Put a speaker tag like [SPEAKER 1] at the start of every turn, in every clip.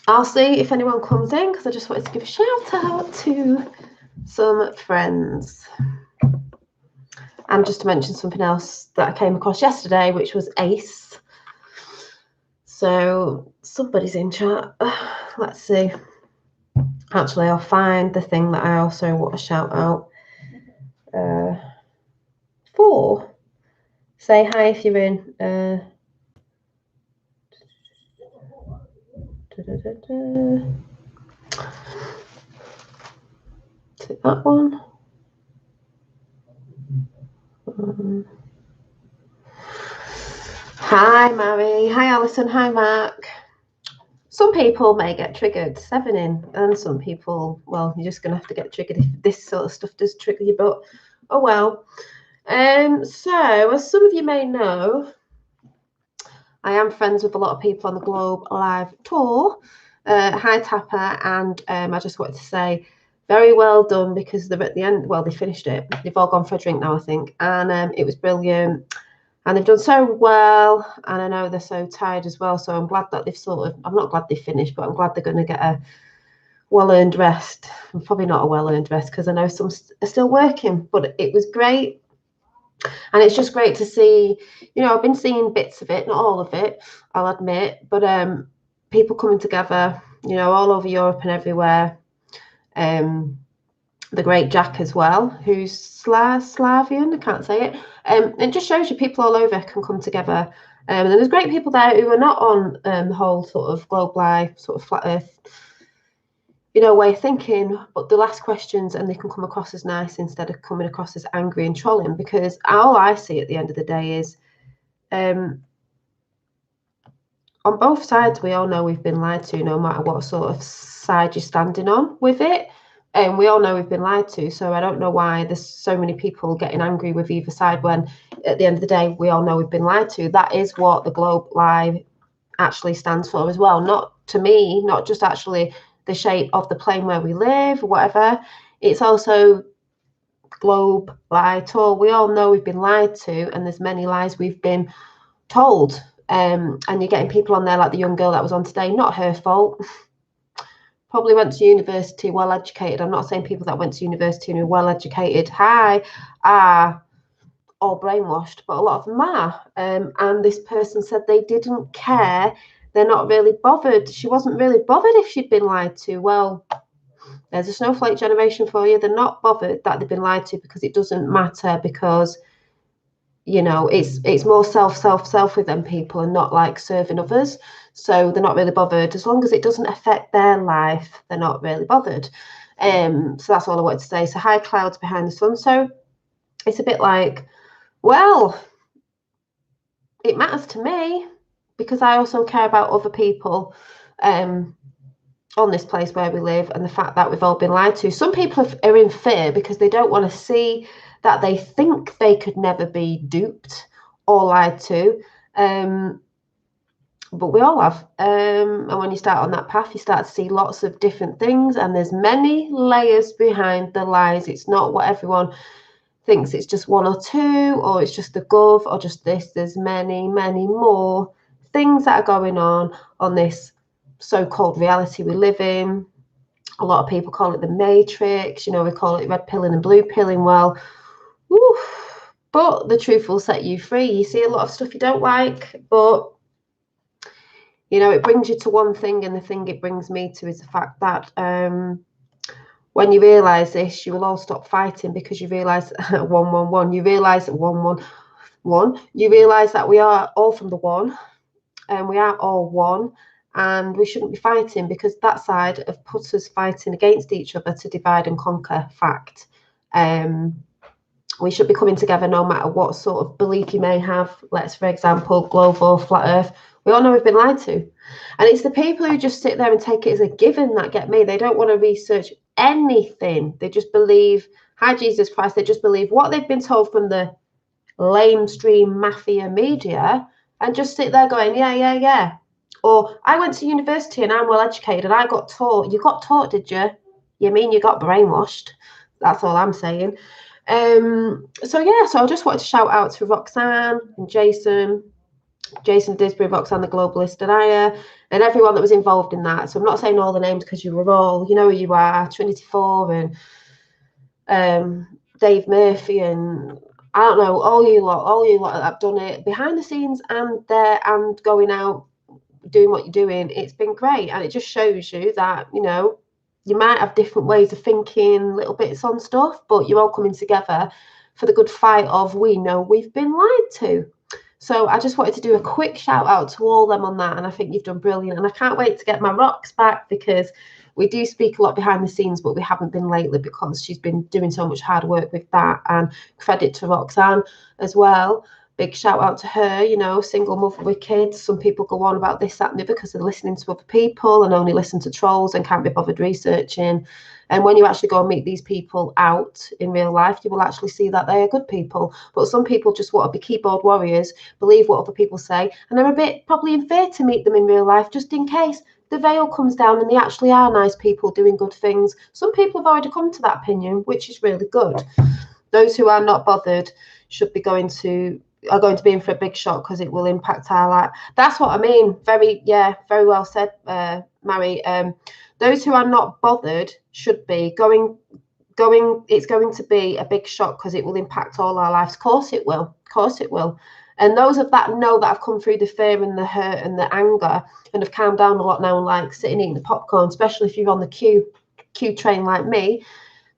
[SPEAKER 1] I'll see if anyone comes in because I just wanted to give a shout out to some friends. And just to mention something else that I came across yesterday, which was Ace. So somebody's in chat. Let's see. Actually, I'll find the thing that I also want to shout out for. Say hi if you're in. Is it that one? Hi, Mary. Hi, Alison. Hi, Mark. Some people may get triggered, 7 in, and some people, well, you're just going to have to get triggered if this sort of stuff does trigger you, but oh well. So, as some of you may know, I am friends with a lot of people on the Globe Live tour. Hi, Tapper, and I just wanted to say very well done because they're at the end. Well, they finished it. They've all gone for a drink now, I think, and it was brilliant. And they've done so well, and I know they're so tired as well. So I'm glad that they've I'm not glad they finished, but I'm glad they're going to get a well-earned rest. Probably not a well-earned rest because I know some are still working, but it was great. And it's just great to see, I've been seeing bits of it, not all of it, I'll admit, but people coming together, all over Europe and everywhere. The great Jack as well, who's Slavian, I can't say it. It just shows you people all over can come together. And there's great people there who are not on the whole sort of Globe Live, sort of flat earth, way of thinking, but they'll ask questions and they can come across as nice instead of coming across as angry and trolling, because all I see at the end of the day is on both sides, we all know we've been lied to, no matter what sort of side you're standing on with it. And we all know we've been lied to, so I don't know why there's so many people getting angry with either side when at the end of the day we all know we've been lied to. That is what the Globe Live actually stands for as well. Not to me, not just actually the shape of the plane where we live, whatever. It's also Globe Lie Tour. We all know we've been lied to, and there's many lies we've been told. And you're getting people on there like the young girl that was on today, not her fault. Probably went to university, well educated. I'm not saying people that went to university and are well educated, are all brainwashed, but a lot of them are. And this person said they didn't care. They're not really bothered. She wasn't really bothered if she'd been lied to. Well, there's a snowflake generation for you. They're not bothered that they've been lied to because it doesn't matter, because it's more self with them people and not like serving others. So they're not really bothered. As long as it doesn't affect their life, they're not really bothered. So that's all I wanted to say. So high clouds behind the sun. So it's a bit like, well, it matters to me because I also care about other people on this place where we live, and the fact that we've all been lied to. Some people are in fear because they don't want to see that they think they could never be duped or lied to. But we all have. And when you start on that path, you start to see lots of different things, and there's many layers behind the lies. It's not what everyone thinks. It's just one or two, or it's just the gov, or just this. There's many, many more things that are going on this so-called reality we live in. A lot of people call it the Matrix. We call it red pilling and blue pilling. Well, but the truth will set you free. You see a lot of stuff you don't like, but it brings you to one thing, and the thing it brings me to is the fact that when you realize this, you will all stop fighting, because you realize 111. You realize that 111. You realize that we are all from the one, and we are all one. And we shouldn't be fighting, because that side have put us fighting against each other to divide and conquer. Fact. We should be coming together no matter what sort of belief you may have. Let's, for example, global, flat earth. We all know we've been lied to. And it's the people who just sit there and take it as a given that get me. They don't want to research anything. They just believe, hi, Jesus Christ, they just believe what they've been told from the lamestream mafia media, and just sit there going, yeah. Or I went to university and I'm well educated and I got taught. You got taught, did you? You mean you got brainwashed? That's all I'm saying. So I just wanted to shout out to Roxanne and Jason Jason Disbury, Roxanne the Globalist, Anaya, and everyone that was involved in that. So I'm not saying all the names because you were all, you know who you are, Trinity Four and Dave Murphy and I don't know, all you lot that have done it behind the scenes and there and going out doing what you're doing. It's been great, and it just shows you that, you know, you might have different ways of thinking, little bits on stuff, but you're all coming together for the good fight of we know we've been lied to. So I just wanted to do a quick shout out to all them on that, and I think you've done brilliant. And I can't wait to get my rocks back, because we do speak a lot behind the scenes, but we haven't been lately because she's been doing so much hard work with that. And credit to Roxanne as well. Big shout out to her, you know, single mother with kids. Some people go on about this, that, and the other because they're listening to other people and only listen to trolls and can't be bothered researching. And when you actually go and meet these people out in real life, you will actually see that they are good people. But some people just want to be keyboard warriors, believe what other people say, and they're a bit probably in fear to meet them in real life, just in case the veil comes down and they actually are nice people doing good things. Some people have already come to that opinion, which is really good. Those who are not bothered should be going to be in for a big shock, because it will impact our life. That's what I mean. Very well said, Mary. Those who are not bothered should be going. It's going to be a big shock because it will impact all our lives. Of course it will. Of course it will. And those of that know that have come through the fear and the hurt and the anger and have calmed down a lot now, like sitting eating the popcorn, especially if you're on the Q train like me,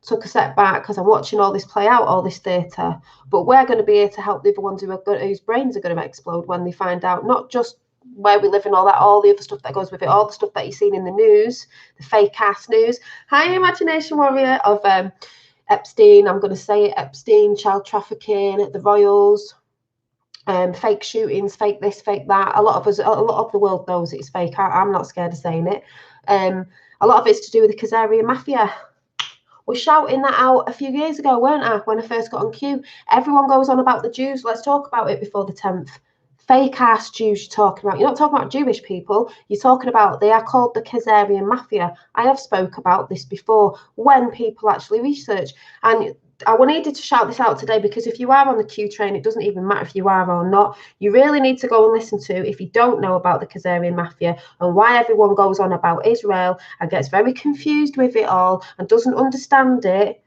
[SPEAKER 1] took a step back because I'm watching all this play out, all this theatre. But we're going to be here to help the other ones whose brains are going to explode when they find out not just where we live and all that, all the other stuff that goes with it, all the stuff that you've seen in the news, the fake ass news. Hi, Imagination Warrior, of Epstein. I'm going to say it: Epstein, child trafficking, the royals, fake shootings, fake this, fake that. A lot of the world knows it's fake. I'm not scared of saying it. A lot of it's to do with the Khazarian mafia. Was shouting that out a few years ago, weren't I? When I first got on Q, everyone goes on about the Jews. Let's talk about it before the 10th. Fake ass Jews you're talking about. You're not talking about Jewish people. You're talking about, they are called the Khazarian mafia. I have spoke about this before when people actually research. And I needed to shout this out today, because if you are on the Q train, it doesn't even matter if you are or not. You really need to go and listen to, if you don't know about the Khazarian mafia and why everyone goes on about Israel and gets very confused with it all and doesn't understand it.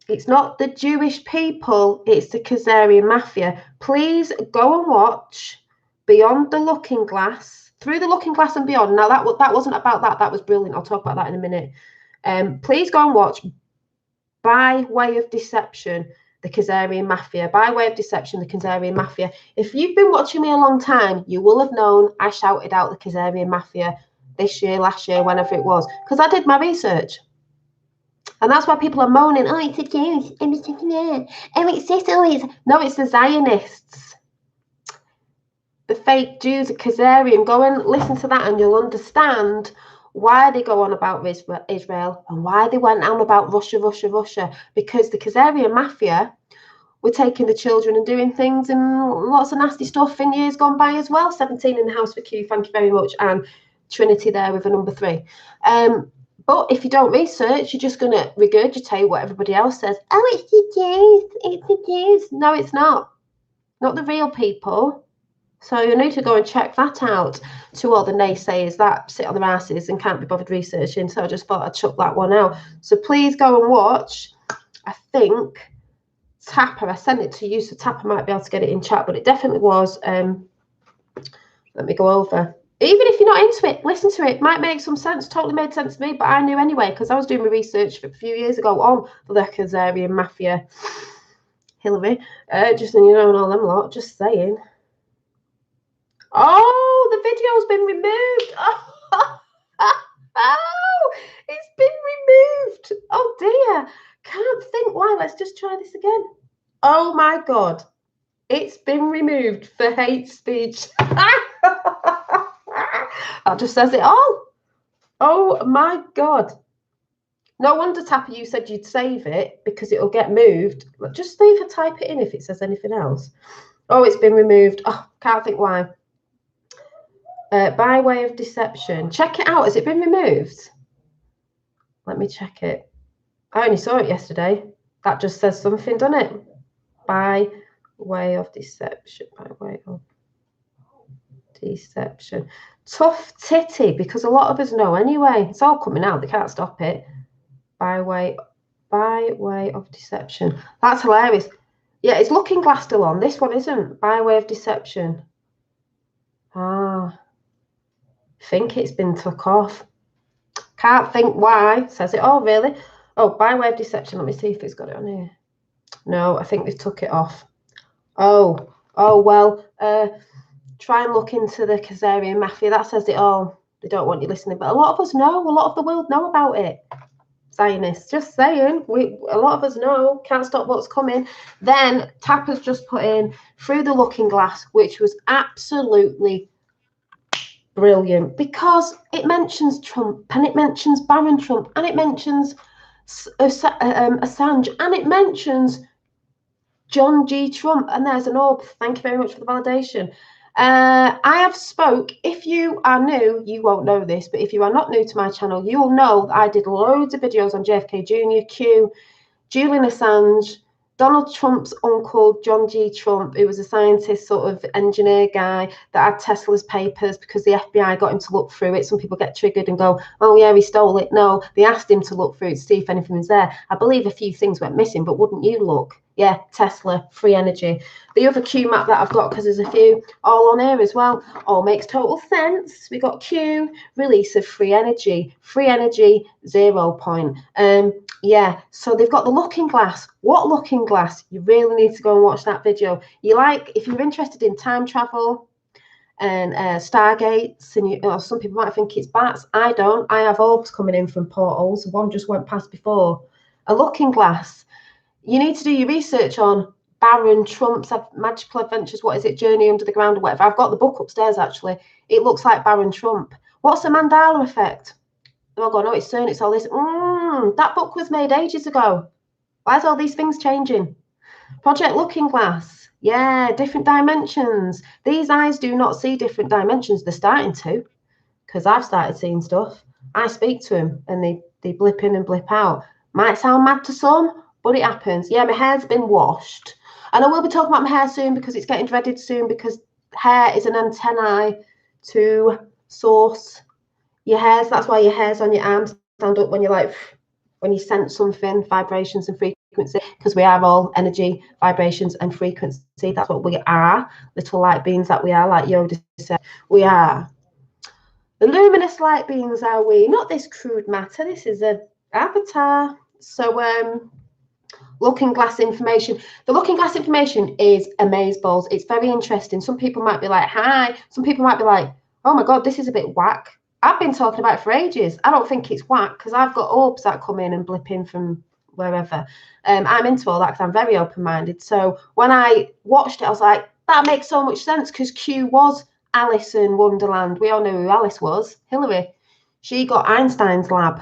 [SPEAKER 1] It's not the Jewish people, it's the Khazarian mafia. Please go and watch Beyond the Looking Glass, Through the Looking Glass and Beyond. Now, that wasn't about that. That was brilliant. I'll talk about that in a minute. Please go and watch By Way of Deception, the Khazarian mafia. By Way of Deception, the Khazarian mafia. If you've been watching me a long time, you will have known I shouted out the Khazarian mafia this year, last year, whenever it was, because I did my research. And that's why people are moaning, oh, it's the Jews, and it's this, oh, it's... No, it's the Zionists. The fake Jews, the Khazarian. Go and listen to that and you'll understand why they go on about Israel and why they went on about Russia. Because the Khazarian mafia were taking the children and doing things and lots of nasty stuff in years gone by as well. 17 in the house for Q, thank you very much. And Trinity there with a number 3. But if you don't research, you're just going to regurgitate what everybody else says. Oh, it's the Jews. It's the Jews. No, it's not. Not the real people. So you need to go and check that out, to all the naysayers that sit on their asses and can't be bothered researching. So I just thought I'd chuck that one out. So please go and watch. I think Tapper, I sent it to you, so Tapper might be able to get it in chat, but it definitely was. Let me go over. Even if you're not into it, listen to it. It might make some sense. Totally made sense to me, but I knew anyway, because I was doing my research a few years ago on the Khazarian mafia. Hillary, just, you know, and all them lot, just saying. Oh, the video's been removed. Oh, it's been removed. Oh dear. Can't think why. Let's just try this again. Oh my God. It's been removed for hate speech. That just says it all. Oh my God. No wonder, Tapper, you said you'd save it because it'll get moved. Just leave her type it in if it says anything else. Oh, it's been removed. Oh, can't think why. By Way of Deception. Check it out. Has it been removed? Let me check it. I only saw it yesterday. That just says something, doesn't it? By Way of Deception. By Way of deception. Tough titty, because a lot of us know anyway. It's all coming out. They can't stop it. By way of deception. That's hilarious. Yeah, it's Looking Glass still on. This one isn't. By way of deception. Ah, think it's been took off. Can't think why. Says it. Oh, really? Oh, by way of deception. Let me see if it's got it on here. No, I think they've took it off. Oh, well. Try and look into the Khazarian mafia. That says it all. They don't want you listening, but a lot of us know. A lot of the world know about it. Zionists, just saying. A lot of us know. Can't stop what's coming. Then Tapper's just put in Through the Looking Glass, which was absolutely brilliant because it mentions Trump and it mentions Barron Trump and it mentions Assange and it mentions John G. Trump. And there's an orb. Thank you very much for the validation. I have spoke. If you are new, you won't know this, but if you are not new to my channel, you will know that I did loads of videos on JFK Jr., Q, Julian Assange, Donald Trump's uncle, John G. Trump, who was a scientist, sort of engineer guy that had Tesla's papers because the FBI got him to look through it. Some people get triggered and go, oh, yeah, he stole it. No, they asked him to look through it to see if anything was there. I believe a few things went missing, but wouldn't you look? Yeah, Tesla, free energy. The other Q map that I've got, because there's a few all on here as well, all makes total sense. We got Q, release of free energy, 0 point. Yeah, so they've got the Looking Glass. What Looking Glass? You really need to go and watch that video. If you're interested in time travel and stargates, and some people might think it's bats. I don't. I have orbs coming in from portals. One just went past before. A Looking Glass. You need to do your research on Barron Trump's Magical Adventures. What is it? Journey Under the Ground or whatever. I've got the book upstairs, actually. It looks like Barron Trump. What's the Mandela effect? Oh, God, no, it's CERN. It's all this. That book was made ages ago. Why is all these things changing? Project Looking Glass. Yeah, different dimensions. These eyes do not see different dimensions. They're starting to, because I've started seeing stuff. I speak to them, and they blip in and blip out. Might sound mad to some, but it happens. Yeah, my hair's been washed. And I will be talking about my hair soon because it's getting dreaded soon because hair is an antennae to source your hairs. That's why your hairs on your arms stand up when you sense something, vibrations and frequency, because we are all energy, vibrations and frequency. That's what we are, little light beings that we are, like Yoda said. We are. The luminous light beings are we, not this crude matter. This is an avatar. So, Looking Glass information. The Looking Glass information is amazeballs. It's very interesting. Some people might be like, hi. Some people might be like, oh my God, this is a bit whack. I've been talking about it for ages. I don't think it's whack because I've got orbs that come in and blip in from wherever. I'm into all that because I'm very open-minded. So when I watched it, I was like, that makes so much sense because Q was Alice in Wonderland. We all know who Alice was. Hillary. She got Einstein's lab.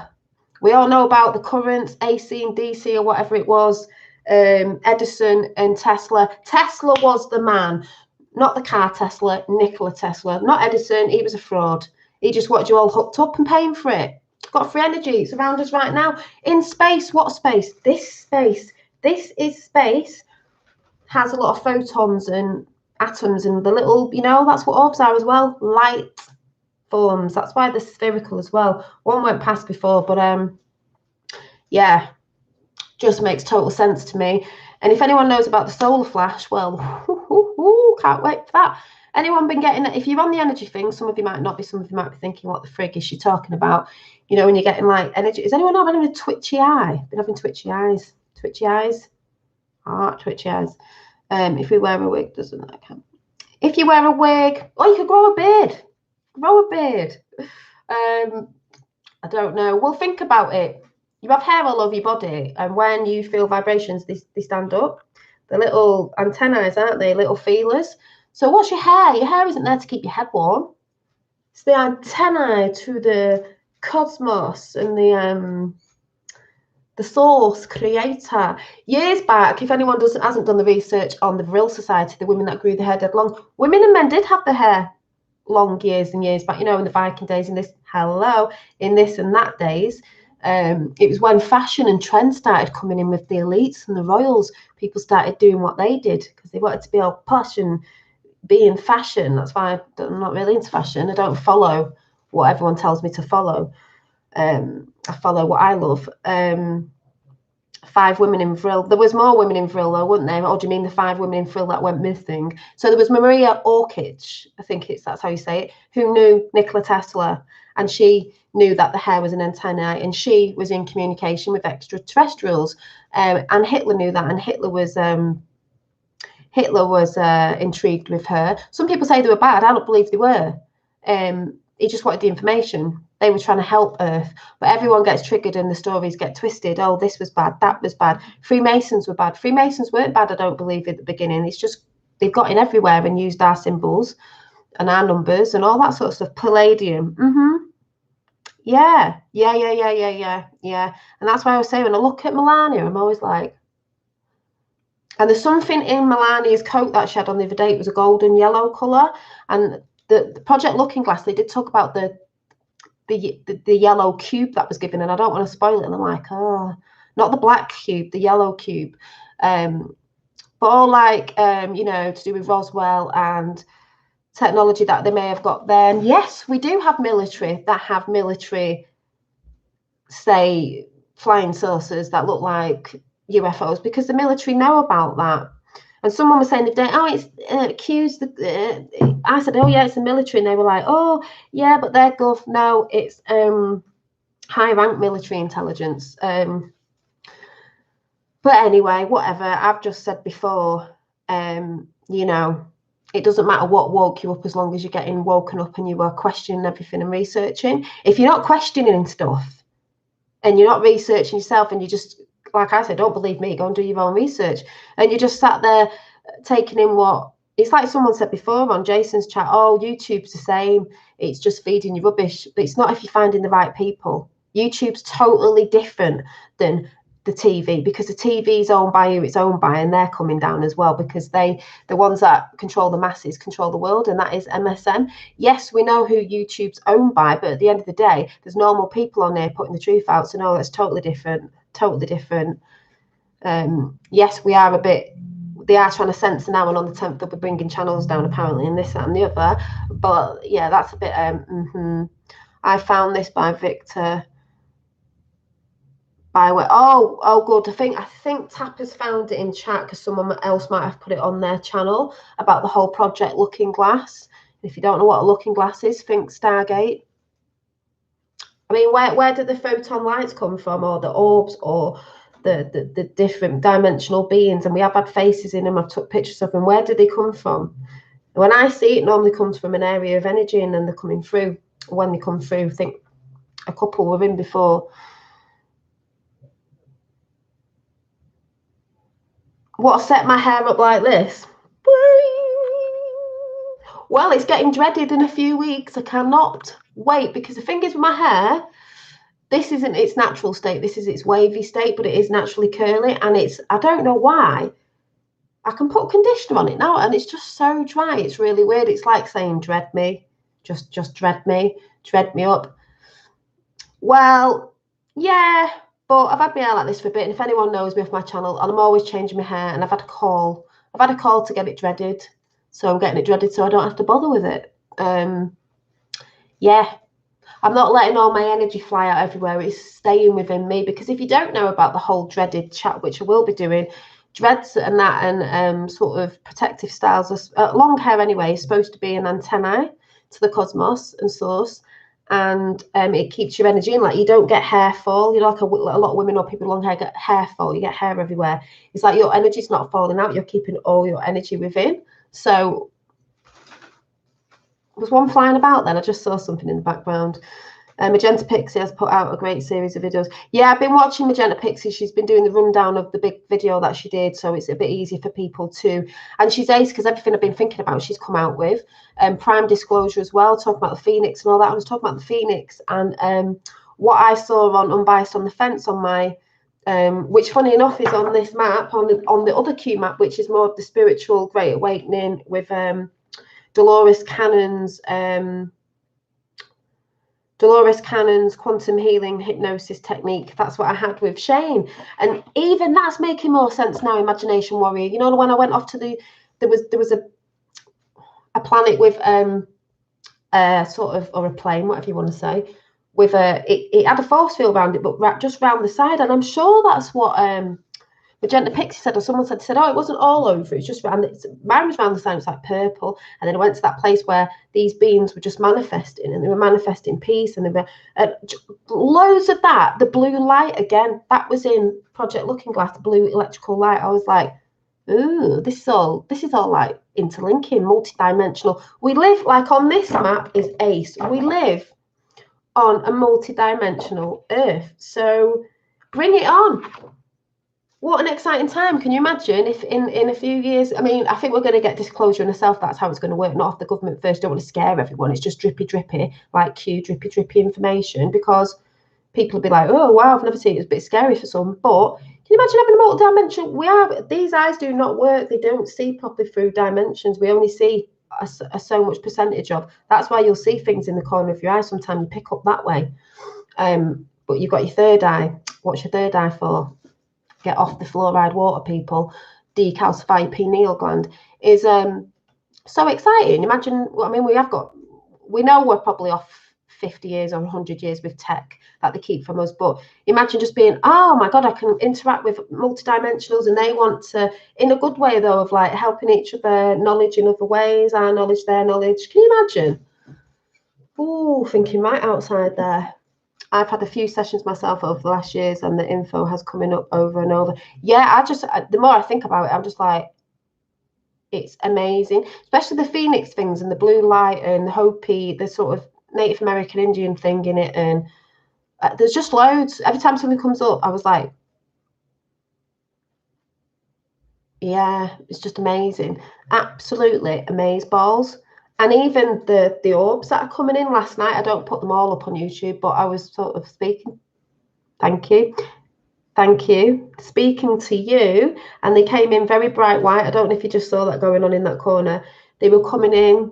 [SPEAKER 1] We all know about the currents, AC and DC or whatever it was, Edison and Tesla. Tesla was the man, not the car Tesla, Nikola Tesla, not Edison. He was a fraud. He just wanted you all hooked up and paying for it. Got free energy. It's around us right now. In space, what space? This space. This is space. Has a lot of photons and atoms and the little, that's what orbs are as well. Light forms. That's why they're spherical as well. One went past before, but yeah, just makes total sense to me. And if anyone knows about the solar flash, well, can't wait for that. Anyone been getting it? If you're on the energy thing, some of you might not be, some of you might be thinking, what the frig is she talking about? When you're getting like energy. Is anyone having a twitchy eye? Been having twitchy eyes? Twitchy eyes? Twitchy eyes. If we wear a wig, doesn't that count? If you wear a wig, you could grow a beard. Grow a beard. I don't know. Well, think about it. You have hair all over your body, and when you feel vibrations, they stand up. The little antennae, aren't they? Little feelers. So what's your hair? Your hair isn't there to keep your head warm. It's the antennae to the cosmos and the source creator. Years back, if anyone hasn't done the research on the Vril Society, the women that grew their hair dead long, women and men did have their hair long years and years back, in the Viking days, in this and that days. It was when fashion and trend started coming in with the elites and the royals. People started doing what they did because they wanted to be all posh and be in fashion. That's why I'm not really into fashion. I don't follow what everyone tells me to follow. I follow what I love. 5 women in Vril. There was more women in Vril though, weren't there? Or do you mean the 5 women in Vril that went missing? So there was Maria Orkic, I think that's how you say it, who knew Nikola Tesla, and she knew that the hair was an antennae, and she was in communication with extraterrestrials. And Hitler knew that, and Hitler was intrigued with her. Some people say they were bad. I don't believe they were. He just wanted the information. They were trying to help Earth, but everyone gets triggered and the stories get twisted. Oh, this was bad, that was bad. Freemasons were bad. Freemasons weren't bad, I don't believe, at the beginning. It's just they've got in everywhere and used our symbols and our numbers and all that sort of stuff. Palladium. Yeah. And that's why I was saying, when I look at Melania, I'm always like, and there's something in Melania's coat that she had on the other day. It was a golden yellow colour. And the Project Looking Glass, they did talk about the yellow cube that was given, and I don't want to spoil it. And I'm like, oh, not the black cube, the yellow cube. But all like, to do with Roswell and technology that they may have got there. And yes, we do have military that have military, say, flying saucers that look like UFOs, because the military know about that. And someone was saying the day, oh, it's accused. I said, oh yeah, it's the military, and they were like, oh yeah, but they're gov. No, it's high rank military intelligence. But anyway, whatever. I've just said before, it doesn't matter what woke you up, as long as you're getting woken up and you are questioning everything and researching. If you're not questioning stuff and you're not researching yourself, and you just, like I said, don't believe me, go and do your own research, and you just sat there taking in what, it's like someone said before on Jason's chat, oh, YouTube's the same, it's just feeding you rubbish. But it's not if you're finding the right people. YouTube's totally different than the TV, because the TV is owned by who it's owned by, and they're coming down as well, because the ones that control the masses control the world, and that is MSM. Yes, we know who YouTube's owned by, but at the end of the day, there's normal people on there putting the truth out. So no, that's totally different. Yes, we are they are trying to censor now, and on the 10th they'll be bringing channels down apparently, and this, that and the other. But yeah, that's a bit I found this by Victor Byway. Oh good. I think Tap has found it in chat, because someone else might have put it on their channel about the whole Project Looking Glass. If you don't know what a looking glass is, think Stargate. I mean, where did the photon lights come from, or the orbs, or the different dimensional beings? And we have had faces in them. I've took pictures of them. Where did they come from? When I see it, normally comes from an area of energy, and then they're coming through. When they come through, I think a couple were in before. What set my hair up like this? Well, it's getting dreaded in a few weeks. I cannot wait, because the thing is with my hair, this isn't its natural state. This is its wavy state, but it is naturally curly, and I don't know why. I can put conditioner on it now, and it's just so dry. It's really weird. It's like saying dread me, just dread me up. Well, yeah, but I've had my hair like this for a bit, and if anyone knows me off my channel, and I'm always changing my hair, and I've had a call to get it dreaded, so I'm getting it dreaded so I don't have to bother with it. Yeah, I'm not letting all my energy fly out everywhere. It's staying within me, because if you don't know about the whole dreaded chat, which I will be doing, dreads and that, and sort of protective styles, long hair anyway, is supposed to be an antennae to the cosmos and source, and it keeps your energy in. Like, you don't get hair fall. Like a lot of women or people with long hair get hair fall. You get hair everywhere. It's like your energy's not falling out. You're keeping all your energy within. So was one flying about then? I just saw something in the background. Magenta Pixie has put out a great series of videos. Yeah, I've been watching Magenta Pixie. She's been doing the rundown of the big video that she did, so it's a bit easier for people to. And she's ace, because everything I've been thinking about, she's come out with. Prime Disclosure as well, talking about the Phoenix and all that. I was talking about the Phoenix, and what I saw on Unbiased on the Fence on my, which funny enough is on this map, on the other Q map, which is more of the spiritual Great Awakening with Dolores Cannon's quantum healing hypnosis technique. That's what I had with Shane, and even that's making more sense now. Imagination Warrior, when I went off to there was a, a planet with sort of, or a plane, whatever you want to say, with it had a force field around it, but just round the side. And I'm sure that's what Magenta Pixie said, or someone said, oh, it wasn't all over, it's just round, mine was round the side, it's like purple. And then I went to that place where these beings were just manifesting, and they were manifesting peace, and they were loads of that. The blue light again, that was in Project Looking Glass, the blue electrical light. I was like, ooh, this is all like interlinking, multi-dimensional. We live, like on this map is ACE, we live on a multi-dimensional Earth. So bring it on. What an exciting time. Can you imagine if in a few years, I mean, I think we're going to get disclosure in itself. That's how it's going to work, not off the government first. Don't want to scare everyone. It's just drippy, like Q, drippy information, because people will be like, oh, wow, I've never seen it. It's a bit scary for some. But can you imagine having a multi-dimensional? These eyes do not work. They don't see properly through dimensions. We only see a so much percentage of. That's why you'll see things in the corner of your eye. Sometimes you pick up that way. But you've got your third eye. What's your third eye for? Get off the fluoride water, people. Decalcify your pineal gland is so exciting. Imagine, I mean, we know we're probably off 50 years or 100 years with tech that they keep from us, but imagine just being, oh my god, I can interact with multidimensionals, and they want to, in a good way though, of like helping each other, knowledge in other ways, our knowledge, their knowledge. Can you imagine? Oh, thinking right outside there. I've had a few sessions myself over the last years, and the info has coming up over and over. Yeah, the more I think about it, I'm just like, it's amazing, especially the Phoenix things and the blue light and the Hopi, the sort of Native American Indian thing in it. And there's just loads. Every time something comes up, I was like, yeah, it's just amazing. Absolutely amazeballs. And even the orbs that are coming in last night, I don't put them all up on YouTube, but I was sort of speaking. Thank you. Speaking to you, and they came in very bright white. I don't know if you just saw that going on in that corner. They were coming in.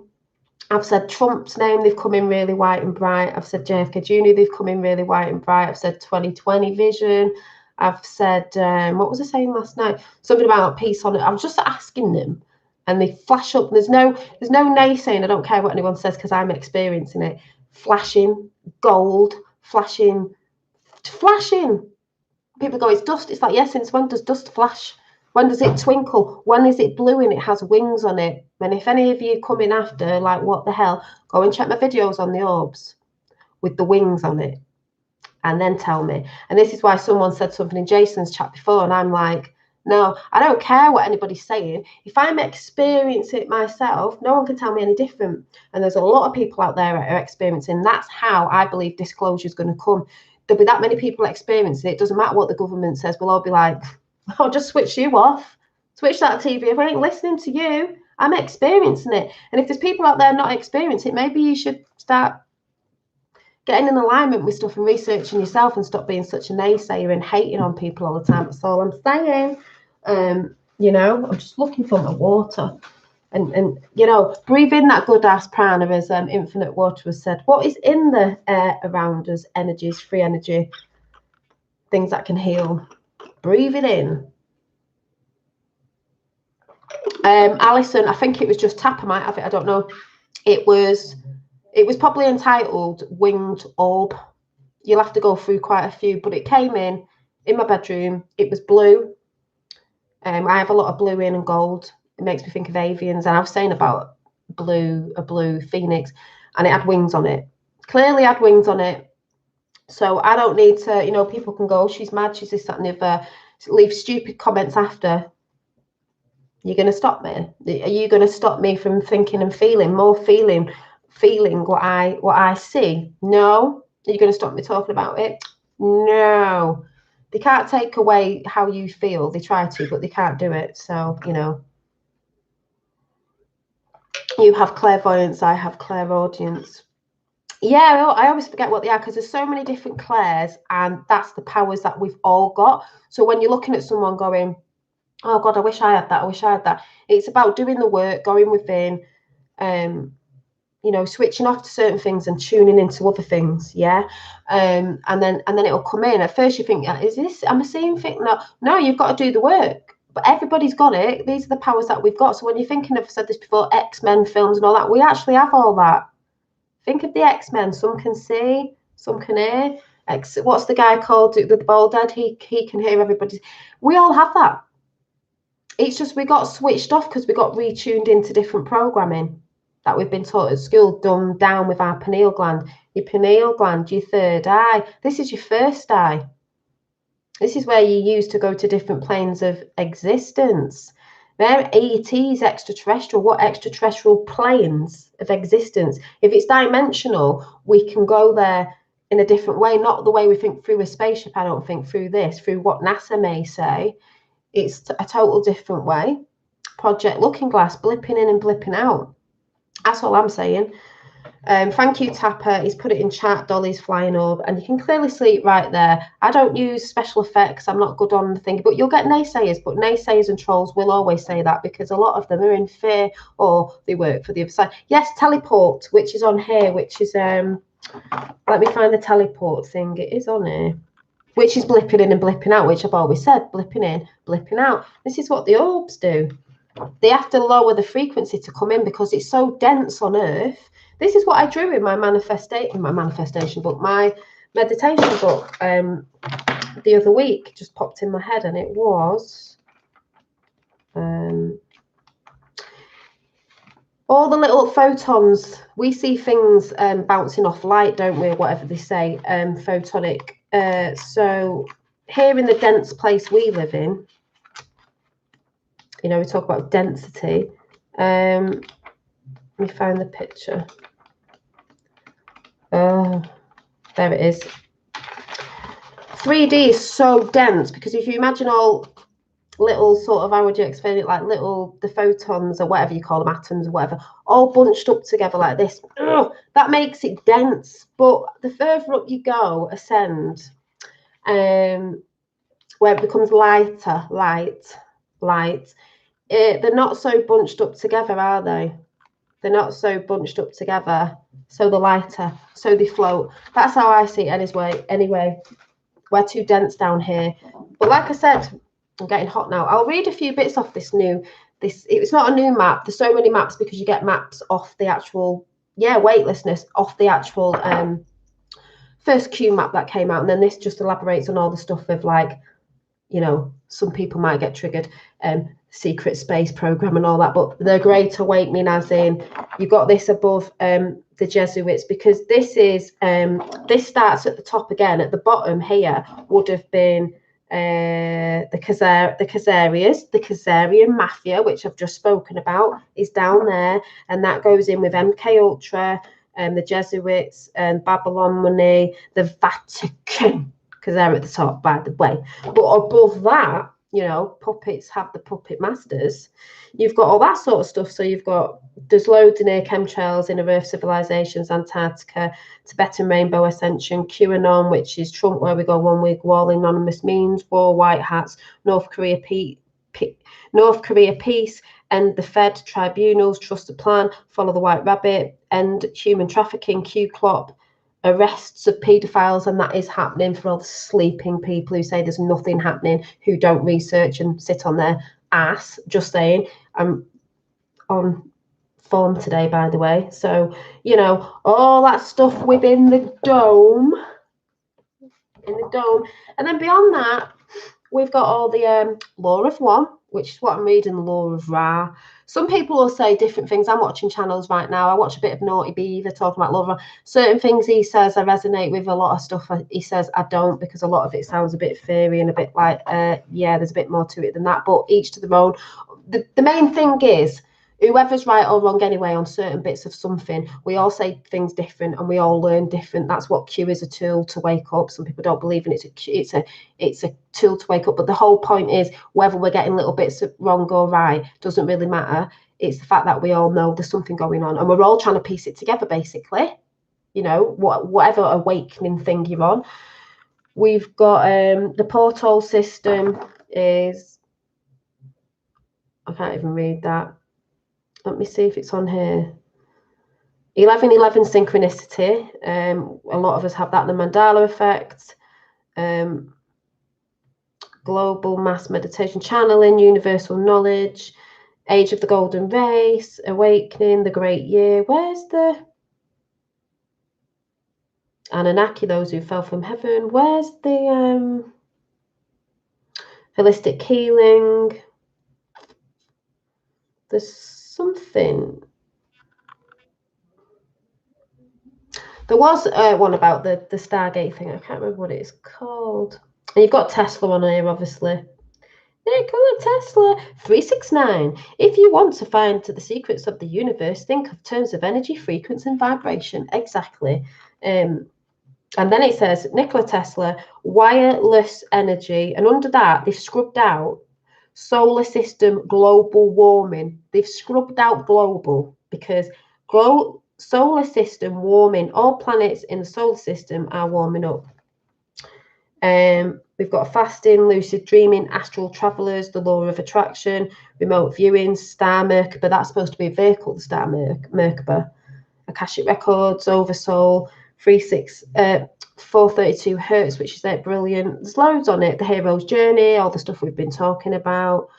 [SPEAKER 1] I've said Trump's name, they've come in really white and bright. I've said JFK Jr., they've come in really white and bright. I've said 2020 vision. I've said, what was I saying last night? Something about peace on it. I was just asking them, and they flash up. There's no naysaying. I don't care what anyone says, because I'm experiencing it. Flashing gold, flashing. People go, it's dust. It's like, yes, since when does dust flash? When does it twinkle? When is it blue and it has wings on it? And if any of you come in after, like, what the hell, go and check my videos on the orbs with the wings on it, and then tell me. And this is why someone said something in Jason's chat before, and I'm like, no, I don't care what anybody's saying. If I'm experiencing it myself, no one can tell me any different. And there's a lot of people out there that are experiencing. That's how I believe disclosure is going to come. There'll be that many people experiencing it. It doesn't matter what the government says. We'll all be like, I'll just switch you off. Switch that TV. If I ain't listening to you, I'm experiencing it. And if there's people out there not experiencing it, maybe you should start getting in alignment with stuff and researching yourself, and stop being such a naysayer and hating on people all the time. That's all I'm saying. You know, I'm just looking for my water. And you know, breathe in that good ass prana, as Infinite Water has said. What is in the air around us? Energies, free energy, things that can heal. Breathe it in. Alison, I think it was just Tapper might have it. I don't know. It was probably entitled Winged Orb. You'll have to go through quite a few, but it came in my bedroom. It was blue. I have a lot of blue in and gold. It makes me think of avians. And I was saying about a blue phoenix, and it had wings on it. Clearly had wings on it. So I don't need to, you know, people can go, oh, she's mad, she's this, that, and the other. Leave stupid comments after. You're going to stop me? Are you going to stop me from thinking and feeling what I see? No. Are you going to stop me talking about it? No. They can't take away how you feel. They try to, but they can't do it. So, you know, you have clairvoyance, I have clairaudience. Yeah, I always forget what they are, because there's so many different clairs, and that's the powers that we've all got. So when you're looking at someone going, oh God, I wish I had that, I wish I had that. It's about doing the work, going within, you know, switching off to certain things and tuning into other things. Yeah. And then it'll come in. At first you think, is this, am I seeing things? No, you've got to do the work. But everybody's got it. These are the powers that we've got. So when you're thinking of, I've said this before, X-Men films and all that, we actually have all that. Think of the X-Men. Some can see, some can hear. What's the guy called? The bald dad. He can hear everybody. We all have that. It's just we got switched off because we got retuned into different programming that we've been taught at school, dumbed down with our pineal gland. Your pineal gland, your third eye. This is your first eye. This is where you use to go to different planes of existence. They're ETs, extraterrestrial. What extraterrestrial planes of existence? If it's dimensional, we can go there in a different way, not the way we think through a spaceship. I don't think through this, through what NASA may say. It's a total different way. Project Looking Glass, blipping in and blipping out. That's all I'm saying. Thank you, Tapper. He's put it in chat. Dolly's flying orb, and you can clearly see it right there. I don't use special effects. I'm not good on the thing, but you'll get naysayers. But naysayers and trolls will always say that because a lot of them are in fear or they work for the other side. Yes, teleport, which is on here, which is let me find the teleport thing. It is on here, which is blipping in and blipping out, which I've always said, blipping in, blipping out. This is what the orbs do. They have to lower the frequency to come in because it's so dense on Earth. This is what I drew in my manifestation book, my meditation book the other week. Just popped in my head, and it was all the little photons. We see things bouncing off light, don't we? Whatever they say, photonic. So here in the dense place we live in, you know, we talk about density. Let me find the picture. Oh, there it is. 3D is so dense because if you imagine all little sort of, how would you explain it, like the photons or whatever you call them, atoms or whatever, all bunched up together like this, that makes it dense. But the further up you go, ascend, where it becomes lighter, light, they're not so bunched up together, are they? They're not so bunched up together, so they're lighter, so they float. That's how I see it anyway. We're too dense down here. But like I said, I'm getting hot now. I'll read a few bits off this. It's not a new map. There's so many maps because you get maps off the actual, weightlessness, off the actual first Q map that came out. And then this just elaborates on all the stuff of, like, you know, some people might get triggered, secret space program and all that, but the Great Awakening, as in you've got this above the Jesuits, because this is this starts at the top again. At the bottom here would have been the Khazarian mafia, which I've just spoken about, is down there, and that goes in with MK Ultra and the Jesuits and Babylon money, the Vatican, because they're at the top, by the way. But above that, you know, puppets have the puppet masters. You've got all that sort of stuff. So there's loads in here: chemtrails, inner Earth civilizations, Antarctica, Tibetan Rainbow Ascension, QAnon, which is Trump, where we go one week, wall, anonymous means, war, white hats, North Korea peace, and the Fed, tribunals, trust the plan, follow the white rabbit, end human trafficking, Q-Clop, arrests of paedophiles, and that is happening for all the sleeping people who say there's nothing happening, who don't research and sit on their ass. Just saying. I'm on form today, by the way. So, you know, all that stuff within the dome. And then beyond that, we've got all the Law of One, which is what I'm reading, the Law of Ra. Some people will say different things. I'm watching channels right now. I watch a bit of Naughty Beaver talking about Law of Ra. Certain things he says I resonate with, a lot of stuff he says I don't, because a lot of it sounds a bit fairy and a bit like, there's a bit more to it than that, but each to their own. The main thing is, whoever's right or wrong anyway on certain bits of something, we all say things different and we all learn different. That's what Q is, a tool to wake up. Some people don't believe in it. It's a tool to wake up. But the whole point is, whether we're getting little bits wrong or right doesn't really matter. It's the fact that we all know there's something going on and we're all trying to piece it together, basically. You know, whatever awakening thing you're on. We've got the portal system is, I can't even read that. Let me see if it's on here. 1111 synchronicity. A lot of us have that. The Mandela effect. global mass meditation, channeling, universal knowledge, age of the golden race, awakening, the great year. Where's the Anunnaki, those who fell from heaven? Where's the holistic healing? There's something. There was one about the Stargate thing. I can't remember what it's called. And you've got Tesla on here, obviously. Nikola Tesla 369. If you want to find the secrets of the universe, think of terms of energy, frequency, and vibration. Exactly. And then it says Nikola Tesla, wireless energy. And under that, they've scrubbed out solar system global warming. They've scrubbed out global because solar system warming, all planets in the solar system are warming up. We've got fasting, lucid dreaming, astral travelers, the law of attraction, remote viewing, star Merkaba. That's supposed to be a vehicle, the star Merkaba. Akashic records, oversoul, 432 hertz, which is brilliant. There's loads on it. The hero's journey, all the stuff we've been talking about.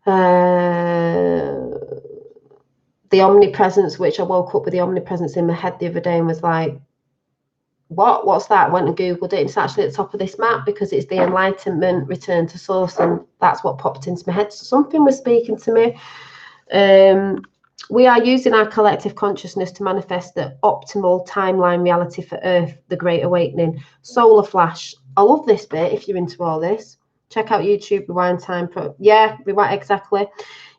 [SPEAKER 1] The omnipresence, which I woke up with the omnipresence in my head the other day and was like, what's that? Went and Googled it. It's actually at the top of this map because it's the enlightenment, return to source, and that's what popped into my head. So something was speaking to me. We are using our collective consciousness to manifest the optimal timeline reality for Earth, the Great Awakening. Solar flash. I love this bit. If you're into all this, check out YouTube, Rewind Time. Rewind, exactly.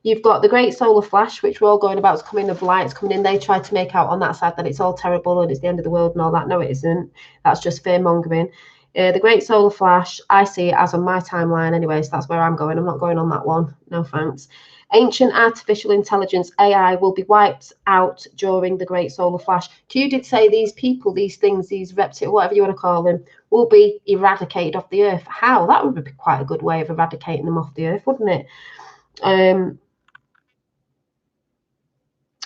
[SPEAKER 1] You've got the Great Solar Flash, which we're all going about. It's coming of lights coming in. They tried to make out on that side that it's all terrible and it's the end of the world and all that. No, it isn't. That's just fear mongering. The Great Solar Flash, I see it as on my timeline anyway, so that's where I'm going. I'm not going on that one. No thanks. Ancient artificial intelligence, AI, will be wiped out during the Great Solar Flash. Q did say these people, these things, these reptiles, whatever you want to call them, will be eradicated off the Earth. How? That would be quite a good way of eradicating them off the Earth, wouldn't it?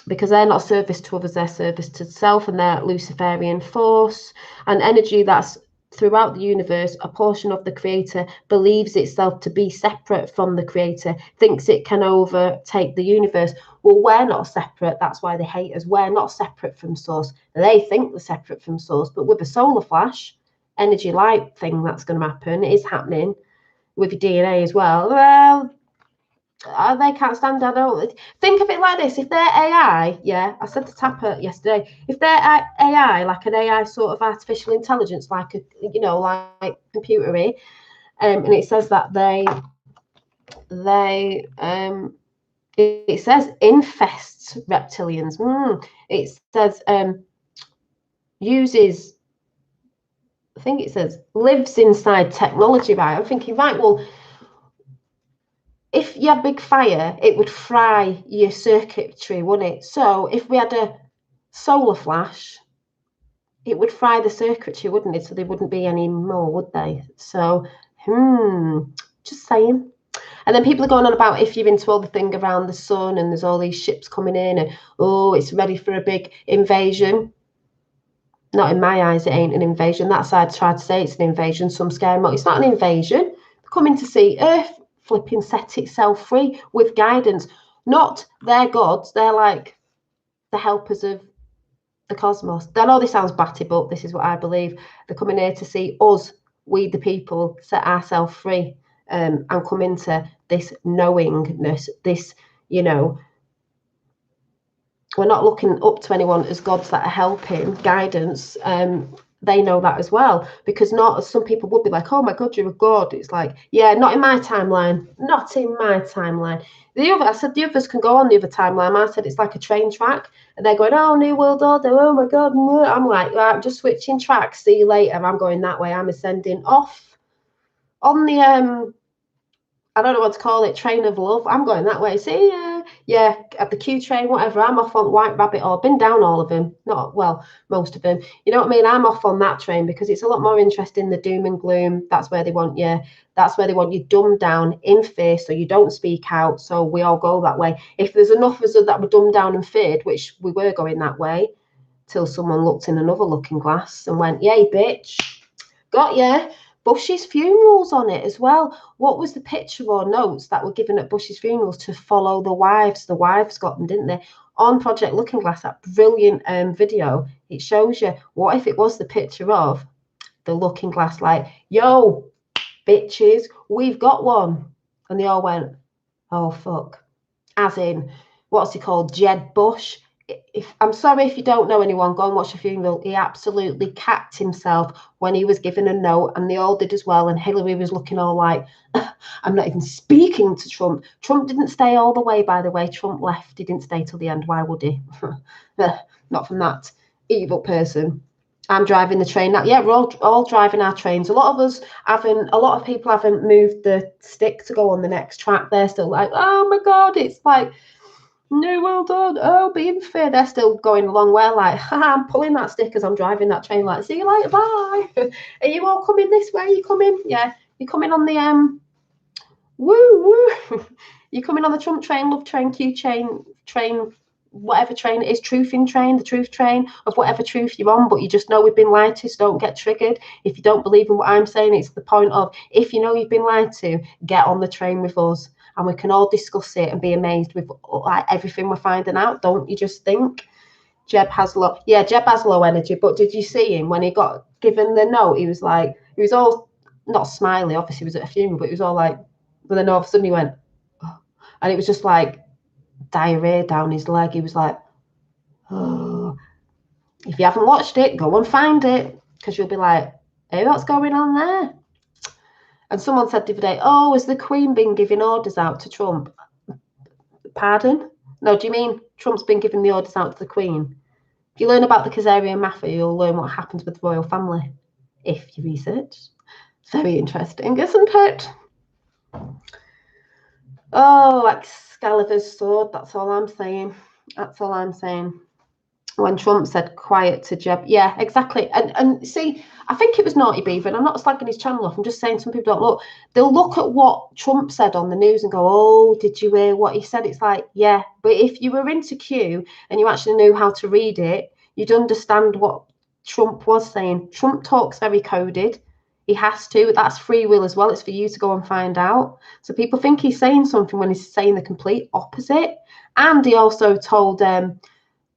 [SPEAKER 1] Because they're not service to others, they're service to self, and they're Luciferian force and energy that's throughout the universe. A portion of the creator believes itself to be separate from the creator, thinks it can overtake the universe. Well, we're not separate. That's why they hate us. We're not separate from source. They think we're separate from source, but with a solar flash, energy light thing that's going to happen, it is happening with your DNA as well. Well, they can't stand. I don't think of it like this. If they're AI, I said to Tapper yesterday, if they're AI, like an AI sort of artificial intelligence, like like computery, and it says that it says infests reptilians. It says uses. I think it says lives inside technology. Right? I'm thinking, right, well, if you had big fire, it would fry your circuitry, wouldn't it? So if we had a solar flash, it would fry the circuitry, wouldn't it? So there wouldn't be any more, would they? So, just saying. And then people are going on about if you're into all the thing around the sun and there's all these ships coming in and, it's ready for a big invasion. Not in my eyes, it ain't an invasion. That side tried to say it's an invasion. Some scare them. It's not an invasion. They're coming to see Earth flipping set itself free with guidance. Not their gods. They're like the helpers of the cosmos. I know this sounds batty, but this is what I believe. They're coming here to see us, we the people, set ourselves free and come into this knowingness, this, we're not looking up to anyone as gods that are helping, guidance. They know that as well, because not some people would be like, oh my God, you're a god. It's like, yeah, not in my timeline, not in my timeline. I said the others can go on the other timeline. I said it's like a train track, and they're going, oh, New World Order, oh my God. I'm like, right, I'm just switching tracks. See you later. I'm going that way. I'm ascending off on the I don't know what to call it, train of love. I'm going that way. See, at the Q train, whatever. I'm off on White Rabbit, or been down all of them. Not, well, most of them. You know what I mean? I'm off on that train because it's a lot more interesting, the doom and gloom. That's where they want you. That's where they want you dumbed down in fear so you don't speak out. So we all go that way. If there's enough of us that were dumbed down and feared, which we were going that way, till someone looked in another looking glass and went, yay, bitch, got ya. Bush's funerals on it as well. What was the picture or notes that were given at Bush's funerals to follow the wives? The wives got them, didn't they? On Project Looking Glass, that brilliant video, it shows you what if it was the picture of the Looking Glass, like, yo, bitches, we've got one. And they all went, oh, fuck. As in, what's he called? Jeb Bush. I'm sorry if you don't know anyone, go and watch the funeral. He absolutely cacked himself when he was given a note, and they all did as well. And Hillary was looking all like, I'm not even speaking to Trump. Trump didn't stay all the way, by the way. Trump left. He didn't stay till the end. Why would he? Not from that evil person. I'm driving the train now. Yeah, we're all driving our trains. A lot of people haven't moved the stick to go on the next track. They're still like, oh my God, it's like, no, well done. Oh, being fair, they're still going along. We're like, I'm pulling that stick as I'm driving that train. Like, see you later, bye. Are you all coming this way? Are you coming? Yeah, you're coming on the woo. You're coming on the Trump train, love train, Q train, whatever train it is, truthing train, the truth train of whatever truth you're on. But you just know we've been lied to, so don't get triggered. If you don't believe in what I'm saying, it's the point of, if you know you've been lied to, get on the train with us. And we can all discuss it and be amazed with like everything we're finding out. Don't you just think? Jeb has low energy. But did you see him when he got given the note? He was like, he was all not smiley. Obviously, he was at a funeral, but he was all like, but then all of a sudden he went, oh. And it was just like diarrhea down his leg. He was like, oh. If you haven't watched it, go and find it, because you'll be like, hey, what's going on there? And someone said the other day, oh, has the Queen been giving orders out to Trump? Pardon? No, do you mean Trump's been giving the orders out to the Queen? If you learn about the Khazarian Mafia, you'll learn what happens with the royal family. If you research. It's very interesting, isn't it? Oh, Excalibur's sword, that's all I'm saying. That's all I'm saying. When Trump said quiet to Jeb. Yeah, exactly. And see, I think it was Naughty Beaver, and I'm not slagging his channel off. I'm just saying some people don't look. They'll look at what Trump said on the news and go, oh, did you hear what he said? It's like, yeah. But if you were into Q and you actually knew how to read it, you'd understand what Trump was saying. Trump talks very coded. He has to. That's free will as well. It's for you to go and find out. So people think he's saying something when he's saying the complete opposite. And he also told...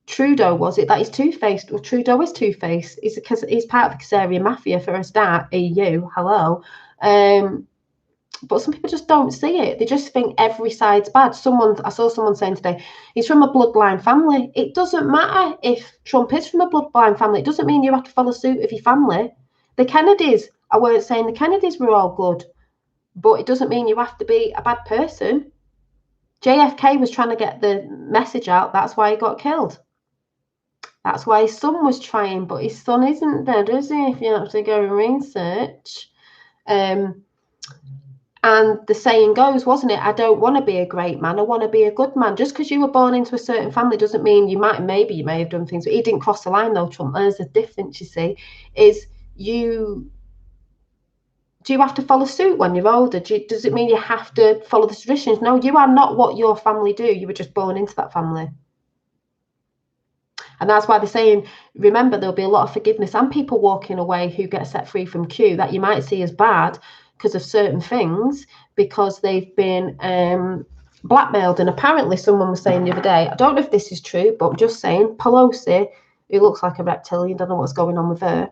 [SPEAKER 1] Trudeau, was it, that he's two-faced? Well, Trudeau is two-faced. He's part of the Khazarian Mafia for a start. EU, hello. But some people just don't see it. They just think every side's bad. I saw someone saying today, he's from a bloodline family. It doesn't matter if Trump is from a bloodline family. It doesn't mean you have to follow suit of your family. The Kennedys, I weren't saying the Kennedys were all good, but it doesn't mean you have to be a bad person. JFK was trying to get the message out. That's why he got killed. That's why his son was trying, but his son isn't dead, is he? If you actually go and research. And the saying goes, wasn't it? I don't want to be a great man. I want to be a good man. Just because you were born into a certain family doesn't mean you may have done things. But he didn't cross the line, though, Trump. There's a difference, you see. Do you have to follow suit when you're older? Does it mean you have to follow the traditions? No, you are not what your family do. You were just born into that family. And that's why they're saying, remember, there'll be a lot of forgiveness and people walking away who get set free from Q that you might see as bad because of certain things, because they've been blackmailed. And apparently someone was saying the other day, I don't know if this is true, but I'm just saying, Pelosi, who looks like a reptilian, don't know what's going on with her.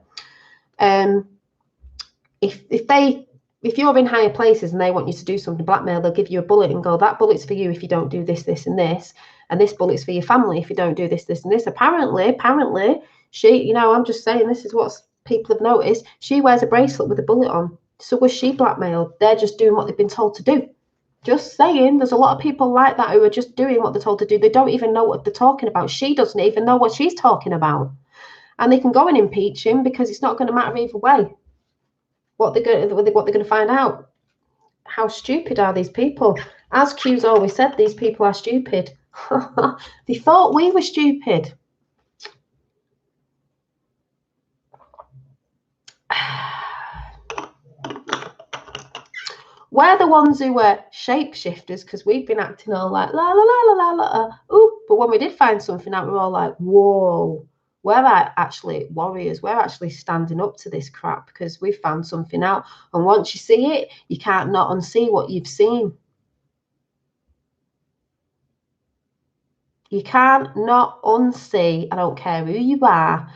[SPEAKER 1] If you're in higher places and they want you to do something, blackmail, they'll give you a bullet and go, that bullet's for you if you don't do this, this, and this. And this bullet's for your family if you don't do this, this, and this. Apparently, she, I'm just saying, this is what people have noticed. She wears a bracelet with a bullet on. So was she blackmailed? They're just doing what they've been told to do. Just saying, there's a lot of people like that who are just doing what they're told to do. They don't even know what they're talking about. She doesn't even know what she's talking about. And they can go and impeach him because it's not going to matter either way. What they're going to find out. How stupid are these people? As Q's always said, these people are stupid. They thought we were stupid. We're the ones who were shapeshifters because we've been acting all like la la la la la la. Ooh, but when we did find something out, we're all like, whoa, we're actually warriors. We're actually standing up to this crap because we've found something out. And once you see it, you can't not unsee what you've seen. You can't not unsee, I don't care who you are,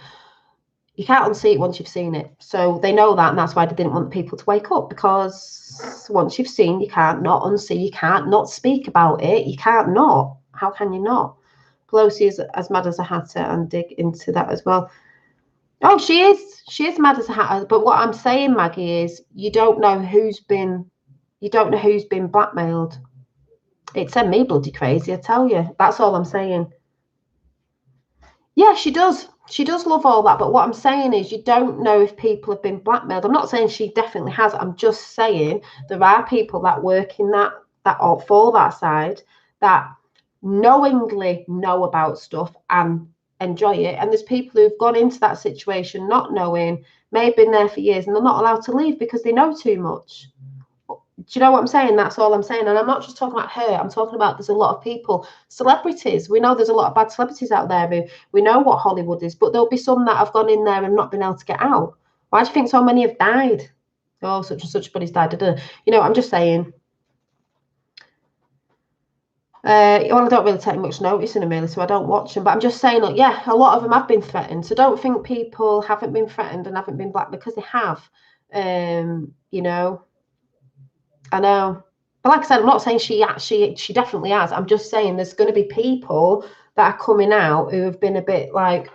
[SPEAKER 1] you can't unsee it once you've seen it. So they know that, and that's why they didn't want people to wake up, because once you've seen, you can't not unsee, you can't not speak about it, you can't not. How can you not? Pelosi is as mad as a hatter, and dig into that as well. Oh, she is mad as a hatter. But what I'm saying, Maggie, is you don't know who's been blackmailed. It sent me bloody crazy, I tell you. That's all I'm saying. Yeah, she does. She does love all that. But what I'm saying is you don't know if people have been blackmailed. I'm not saying she definitely has. I'm just saying there are people that work in that or for that side that knowingly know about stuff and enjoy it. And there's people who've gone into that situation not knowing, may have been there for years, and they're not allowed to leave because they know too much. Do you know what I'm saying? That's all I'm saying. And I'm not just talking about her. I'm talking about there's a lot of people, celebrities. We know there's a lot of bad celebrities out there who we know what Hollywood is, but there'll be some that have gone in there and not been able to get out. Why do you think so many have died? Oh, such and such body's died. You know, I'm just saying. Well, I don't really take much notice in them really, so I don't watch them. But I'm just saying, like, yeah, a lot of them have been threatened. So don't think people haven't been threatened and haven't been black, because they have. You know. I know. But like I said, I'm not saying she definitely has. I'm just saying there's going to be people that are coming out who have been a bit like,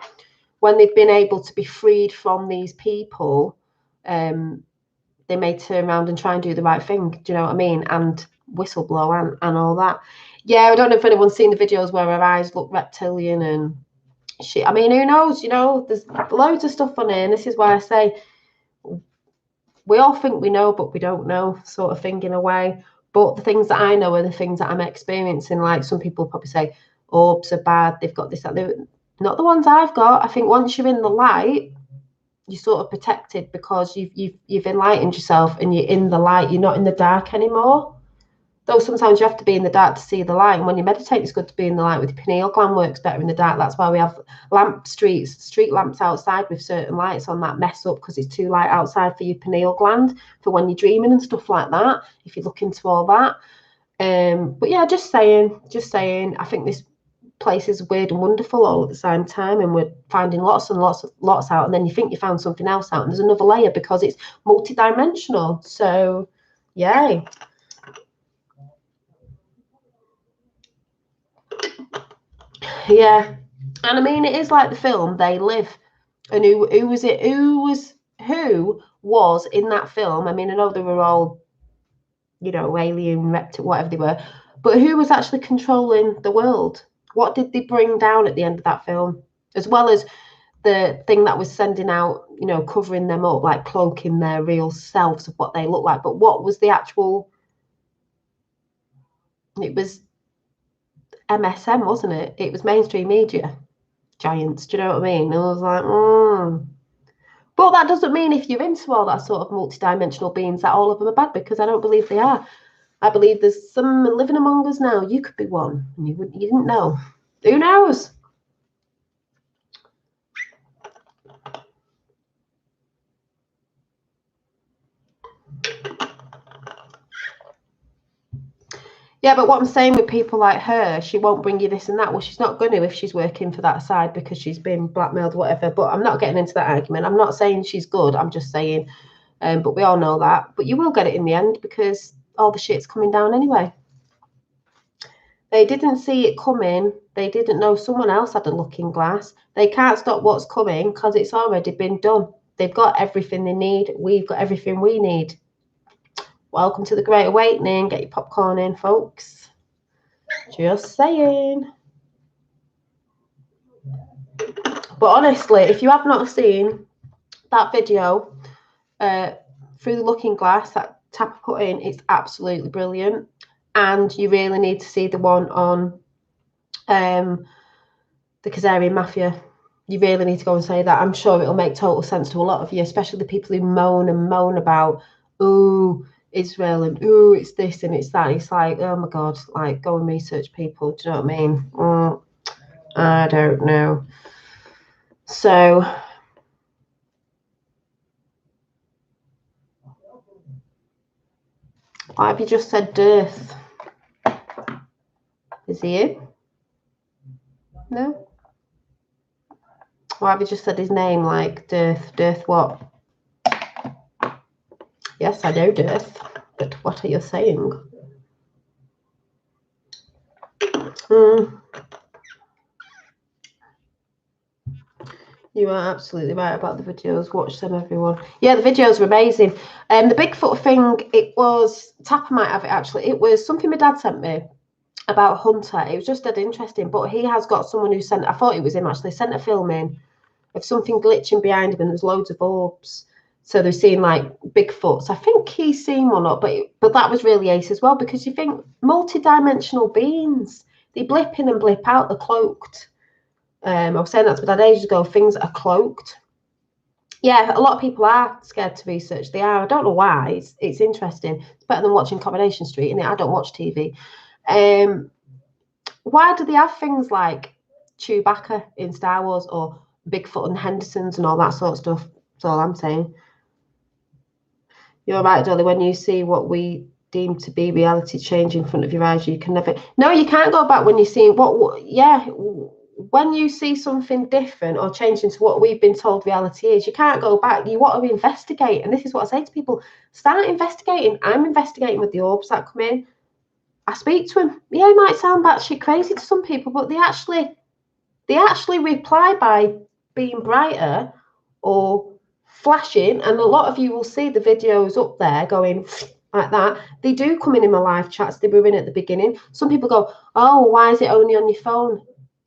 [SPEAKER 1] when they've been able to be freed from these people, they may turn around and try and do the right thing. Do you know what I mean? And whistleblow and all that. Yeah, I don't know if anyone's seen the videos where her eyes look reptilian and shit. I mean, who knows? You know, there's loads of stuff on here, and this is why I say we all think we know, but we don't know, sort of thing in a way. But the things that I know are the things that I'm experiencing. Like some people probably say, orbs are bad, they've got this, that. They're not the ones I've got. I think once you're in the light, you're sort of protected because you've enlightened yourself and you're in the light. You're not in the dark anymore. Though sometimes you have to be in the dark to see the light. And when you meditate, it's good to be in the light. With your pineal gland works better in the dark. That's why we have street lamps outside with certain lights on that mess up, because it's too light outside for your pineal gland for when you're dreaming and stuff like that. If you look into all that. But yeah, just saying. I think this place is weird and wonderful all at the same time, and we're finding lots and lots out. And then you think you found something else out, and there's another layer because it's multidimensional. So, yay. Yeah, and I mean it is like the film They Live, and who was it? Who was in that film? I mean, I know they were all, you know, alien, reptile, whatever they were, but who was actually controlling the world? What did they bring down at the end of that film, as well as the thing that was sending out, you know, covering them up, like cloaking their real selves of what they look like? But what was the actual? It was MSM, wasn't it? It was mainstream media giants. Do you know what I mean? And I was like, But that doesn't mean if you're into all that sort of multidimensional beings that all of them are bad, because I don't believe they are. I believe there's some living among us now. You could be one, and you didn't know. Who knows? Yeah, but what I'm saying with people like her, she won't bring you this and that. Well, she's not going to if she's working for that side because she's been blackmailed, whatever. But I'm not getting into that argument. I'm not saying she's good. I'm just saying, but we all know that. But you will get it in the end because all the shit's coming down anyway. They didn't see it coming. They didn't know someone else had a looking glass. They can't stop what's coming because it's already been done. They've got everything they need. We've got everything we need. Welcome to the Great Awakening. Get your popcorn in, folks. Just saying. But honestly, if you have not seen that video through the looking glass that Tapper put in, it's absolutely brilliant. And you really need to see the one on the Khazarian Mafia. You really need to go and say that. I'm sure it'll make total sense to a lot of you, especially the people who moan about, ooh, Israel, and ooh, it's this and it's that. It's like, oh my God, like, go and research people. Do you know what I mean? I don't know. So why have you just said dearth? Is he in? No? Why have you just said his name like dearth? Dearth what? Yes, I know dearth, but what are you saying? You are absolutely right about the videos. Watch them, everyone. Yeah, the videos were amazing. The Bigfoot thing, it was, Tapper might have it actually. It was something my dad sent me about Hunter. It was just dead interesting. But he has got someone who sent, I thought it was him actually, sent a film in of something glitching behind him and there's loads of orbs. So they're seeing like Bigfoots. I think he's seen one up, but that was really ace as well, because you think multi-dimensional beings, they blip in and blip out, they're cloaked. I was saying that to my dad ages ago, things are cloaked. Yeah, a lot of people are scared to research. They are. I don't know why. It's interesting. It's better than watching Coronation Street, and I don't watch TV. Why do they have things like Chewbacca in Star Wars or Bigfoot and Hendersons and all that sort of stuff? That's all I'm saying. You're right, Dolly. When you see what we deem to be reality change in front of your eyes, you can never. No, you can't go back when you see what. Yeah, when you see something different or changing to what we've been told reality is, you can't go back. You want to investigate, and this is what I say to people: start investigating. I'm investigating with the orbs that come in. I speak to them. Yeah, it might sound batshit crazy to some people, but they actually reply by being brighter or flashing, and a lot of you will see the videos up there going like that. They do come in my live chats. They were in at the beginning. Some people go, oh, why is it only on your phone?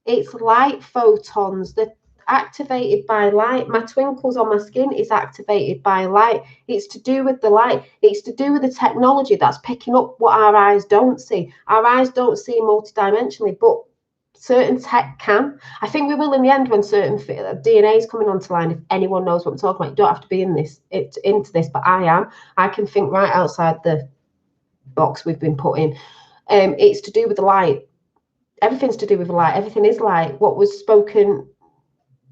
[SPEAKER 1] It's light photons. They're activated by light. My twinkles on my skin is activated by light. It's to do with the light. It's to do with the technology that's picking up what our eyes don't see. Our eyes don't see multidimensionally, but certain tech can. I think we will in the end when certain DNA is coming onto line. If anyone knows what I'm talking about, you don't have to be into this, but I am. I can think right outside the box we've been put in. It's to do with the light. Everything's to do with light. Everything is light. What was spoken,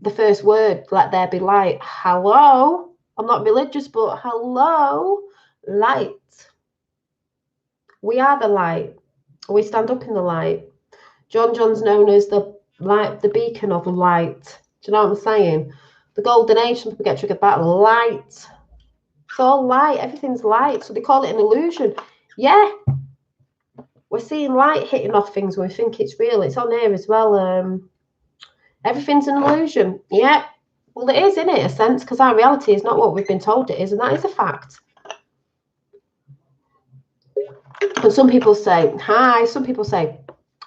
[SPEAKER 1] the first word, let there be light. Hello. I'm not religious, but hello, light. We are the light. We stand up in the light. John's known as the light, the beacon of light. Do you know what I'm saying? The golden age, some people get triggered about light. It's all light. Everything's light. So they call it an illusion. Yeah. We're seeing light hitting off things when we think it's real. It's on here as well. Everything's an illusion. Yeah. Well, it is, in it, a sense, because our reality is not what we've been told it is, and that is a fact. And some people say, hi, some people say,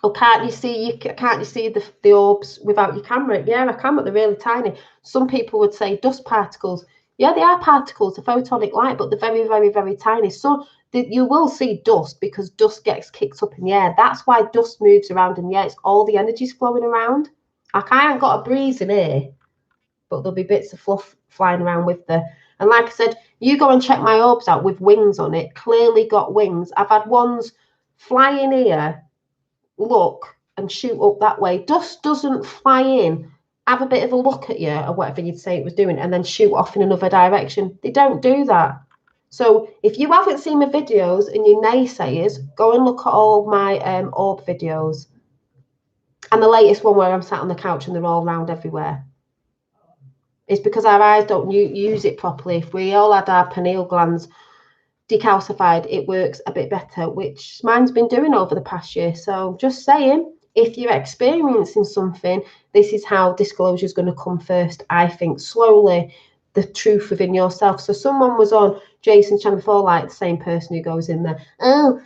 [SPEAKER 1] oh, can't you see the orbs without your camera? Yeah, I can, but they're really tiny. Some people would say dust particles. Yeah, they are particles of photonic light, but they're very, very, very tiny. So you will see dust because dust gets kicked up in the air. That's why dust moves around in the air. It's all the energy's flowing around. Like, I haven't got a breeze in here, but there'll be bits of fluff flying around with the. And like I said, you go and check my orbs out with wings on it. Clearly got wings. I've had ones fly in here, look, and shoot up that way. Dust doesn't fly in, have a bit of a look at you or whatever you'd say it was doing, and then shoot off in another direction. They don't do that. So if you haven't seen my videos and you're naysayers, go and look at all my orb videos. And the latest one where I'm sat on the couch and they're all around everywhere. It's because our eyes don't use it properly. If we all had our pineal glands decalcified, it works a bit better, which mine's been doing over the past year. So just saying, if you're experiencing something, this is how disclosure is going to come first. I think slowly, the truth within yourself. So someone was on Jason's channel before, like the same person who goes in there, oh,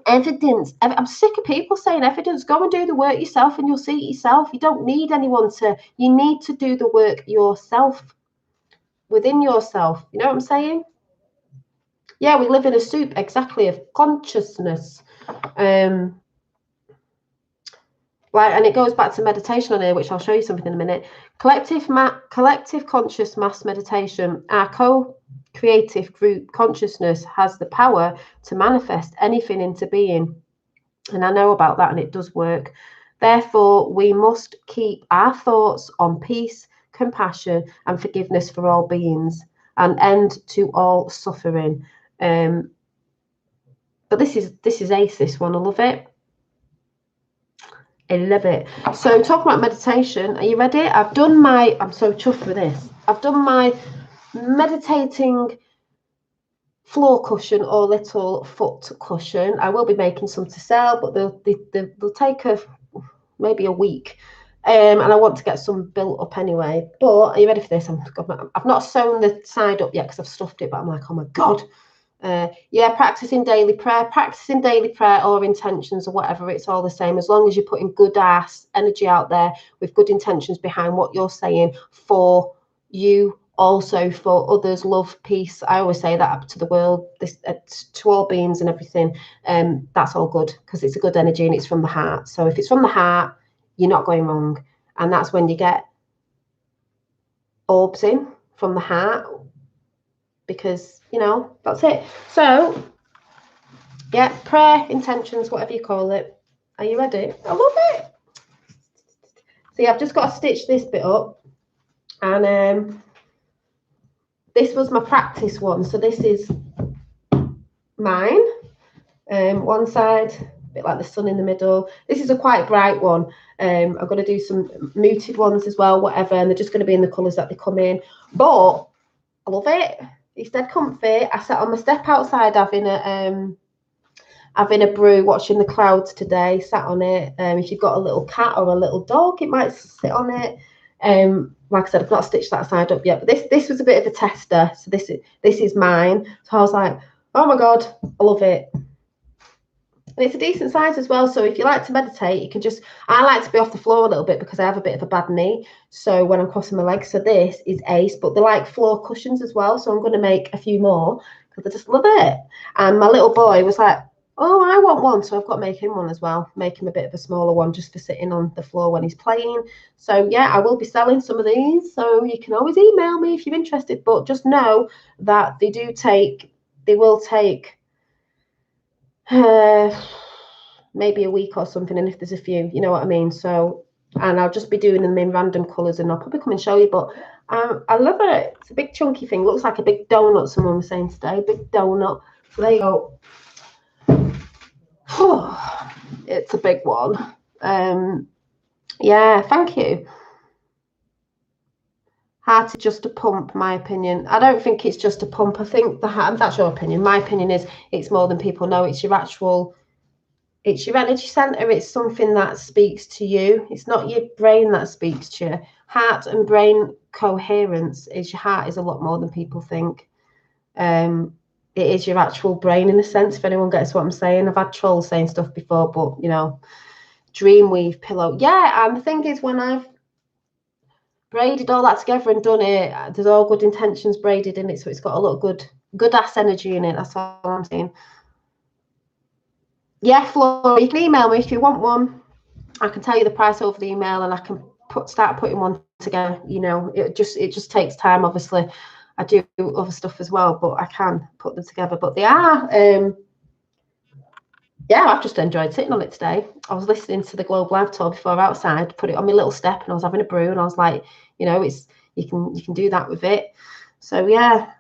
[SPEAKER 1] evidence. I'm sick of people saying evidence. Go and do the work yourself and you'll see it yourself. You don't need anyone to, you need to do the work yourself, within yourself. You know what I'm saying? Yeah, we live in a soup, exactly, of consciousness. Right, and it goes back to meditation on here, which I'll show you something in a minute. Collective conscious mass meditation. Our co-creative group consciousness has the power to manifest anything into being. And I know about that, and it does work. Therefore, we must keep our thoughts on peace, compassion, and forgiveness for all beings, an end to all suffering. But this is ace, this one. I love it. I love it. So talking about meditation, are you ready? I'm so chuffed with this. I've done my meditating floor cushion or little foot cushion. I will be making some to sell, but they'll take maybe a week. And I want to get some built up anyway. But are you ready for this? I've not sewn the side up yet because I've stuffed it, but I'm like, oh my God. Yeah, practicing daily prayer or intentions or whatever, it's all the same, as long as you're putting good ass energy out there with good intentions behind what you're saying for you, also for others, love, peace. I always say that up to the world, this to all beings and everything. That's all good because it's a good energy and it's from the heart. So if it's from the heart, you're not going wrong. And that's when you get orbs in from the heart, because that's it. So yeah, prayer, intentions, whatever you call it. Are you ready? I love it. See, I've just got to stitch this bit up, and this was my practice one, so this is mine. One side a bit like the sun in the middle. This is a quite bright one. I'm going to do some muted ones as well, whatever, and they're just going to be in the colours that they come in. But I love it. It's dead comfy. I sat on my step outside having a brew, watching the clouds today, sat on it. If you've got a little cat or a little dog, it might sit on it. Like I said, I've not stitched that side up yet, but this was a bit of a tester. So this is mine. So I was like, oh my God, I love it. And it's a decent size as well. So if you like to meditate, you can I like to be off the floor a little bit because I have a bit of a bad knee. So when I'm crossing my legs, so this is ace, but they're like floor cushions as well. So I'm going to make a few more because I just love it. And my little boy was like, oh, I want one. So I've got to make him one as well. Make him a bit of a smaller one just for sitting on the floor when he's playing. So yeah, I will be selling some of these. So you can always email me if you're interested. But just know that they will take maybe a week or something, and if there's a few, you know what I mean. So, and I'll just be doing them in random colours, and I'll probably come and show you. But I love it. It's a big chunky thing. Looks like a big donut. Someone was saying today, big donut. So there you go. It's a big one. Yeah, thank you. Heart is just a pump, my opinion. I don't think it's just a pump. I think that's your opinion. My opinion is it's more than people know. It's your energy center. It's something that speaks to you. It's not your brain that speaks to you. Heart and brain coherence is your heart is a lot more than people think. It is your actual brain in a sense, if anyone gets what I'm saying. I've had trolls saying stuff before, but Dreamweave pillow. Yeah, and the thing is, when I've braided all that together and done it, there's all good intentions braided in it, so it's got a lot of good ass energy in it. That's all I'm saying. Yeah, Flora, you can email me if you want one. I can tell you the price over the email, and I can start putting one together. It just takes time. Obviously, I do other stuff as well, but I can put them together. But they are, yeah, I've just enjoyed sitting on it today. I was listening to the Globe Live tour before outside, put it on my little step, and I was having a brew, and I was like, it's you can do that with it. So yeah.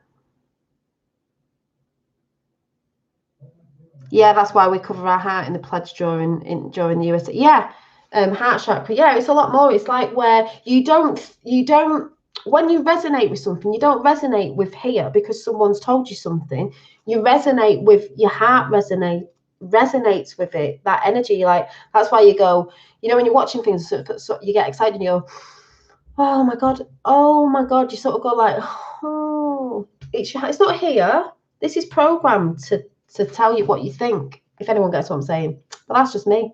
[SPEAKER 1] Yeah, that's why we cover our heart in the pledge during the USA. Yeah, heart chakra. Yeah, it's a lot more. It's like where you don't when you resonate with something, you don't resonate with here because someone's told you something. You resonate with your heart. Resonates with it. That energy, like that's why you go. When you're watching things, so you get excited and you go, oh my god. You sort of go like, oh, it's not here. This is programmed to tell you what you think, if anyone gets what I'm saying. But that's just me.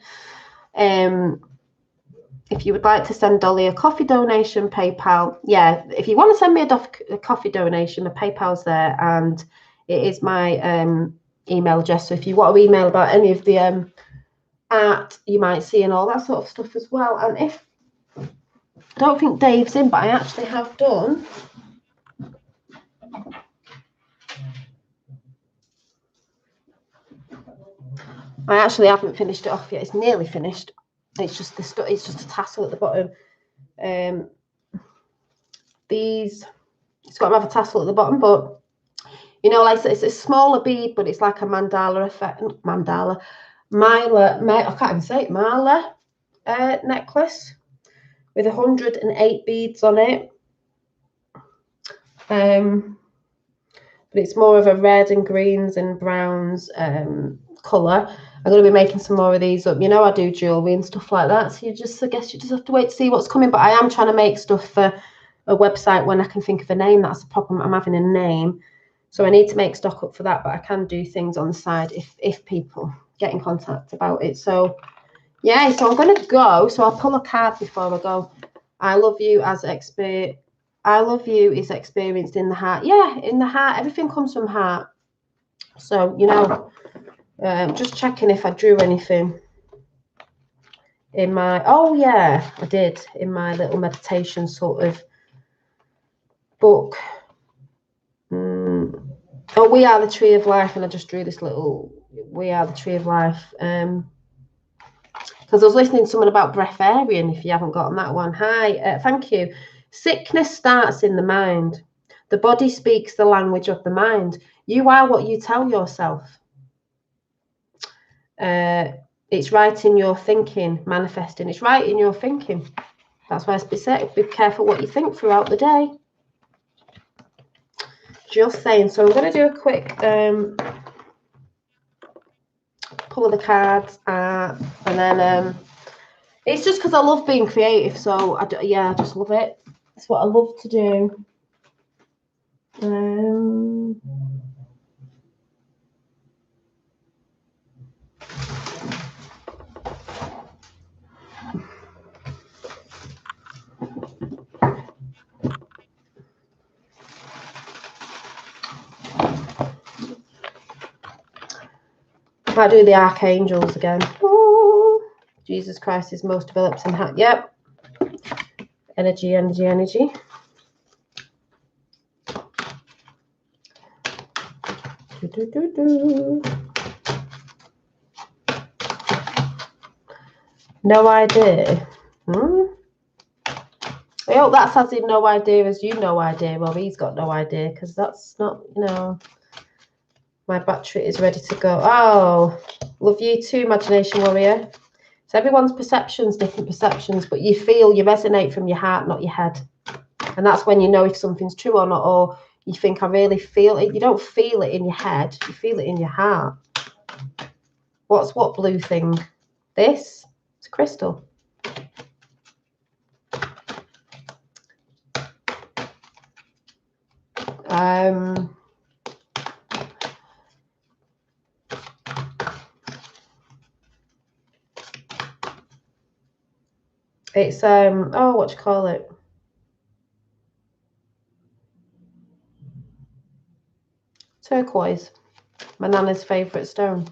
[SPEAKER 1] If you would like to send Dolly a coffee donation, PayPal. Yeah, if you want to send me a coffee donation, the PayPal's there, and it is my email address. So if you want to email about any of the art you might see and all that sort of stuff as well. And if I don't think Dave's in, but I actually have done. I actually haven't finished it off yet. It's nearly finished. It's just a tassel at the bottom. these, it's got to have a tassel at the bottom, but you know, like it's a smaller bead, but it's like a mandala effect. Mandala, I can't even say it. Mala necklace with 108 beads on it. But it's more of a red and greens and browns colour. I'm going to be making some more of these up. You know, I do jewellery and stuff like that. So I guess you just have to wait to see what's coming. But I am trying to make stuff for a website when I can think of a name. That's the problem. I'm having a name. So I need to make stock up for that. But I can do things on the side if people get in contact about it. So, yeah. So I'm going to go. So I'll pull a card before I go. I love you as expert. I love you is experienced in the heart. Yeah, in the heart. Everything comes from heart. So, you know, just checking if I drew anything in my, oh yeah, I did, in my little meditation sort of book. Oh, we are the tree of life. And I just drew this little, we are the tree of life. Because I was listening to someone about breatharian, if you haven't gotten that one. Hi, thank you. Sickness starts in the mind. The body speaks the language of the mind. You are what you tell yourself. It's right in your thinking, manifesting. It's right in your thinking. That's why I said, be careful what you think throughout the day. Just saying. So I'm going to do a quick pull of the cards, and then it's just because I love being creative. So I just love it. It's what I love to do. I do the archangels again. Oh, Jesus Christ is most developed in heart. Yep. Energy, energy, energy. No idea. I hope that's as in no idea as you no idea. Well, he's got no idea because that's not, you know, my battery is ready to go. Oh, love you too, Imagination Warrior. So everyone's perceptions, different perceptions, but you resonate from your heart, not your head. And that's when you know if something's true or not, or you think I really feel it. You don't feel it in your head, you feel it in your heart. What blue thing? This? It's crystal. It's oh, what do you call it? Turquoise. My nana's favourite stone.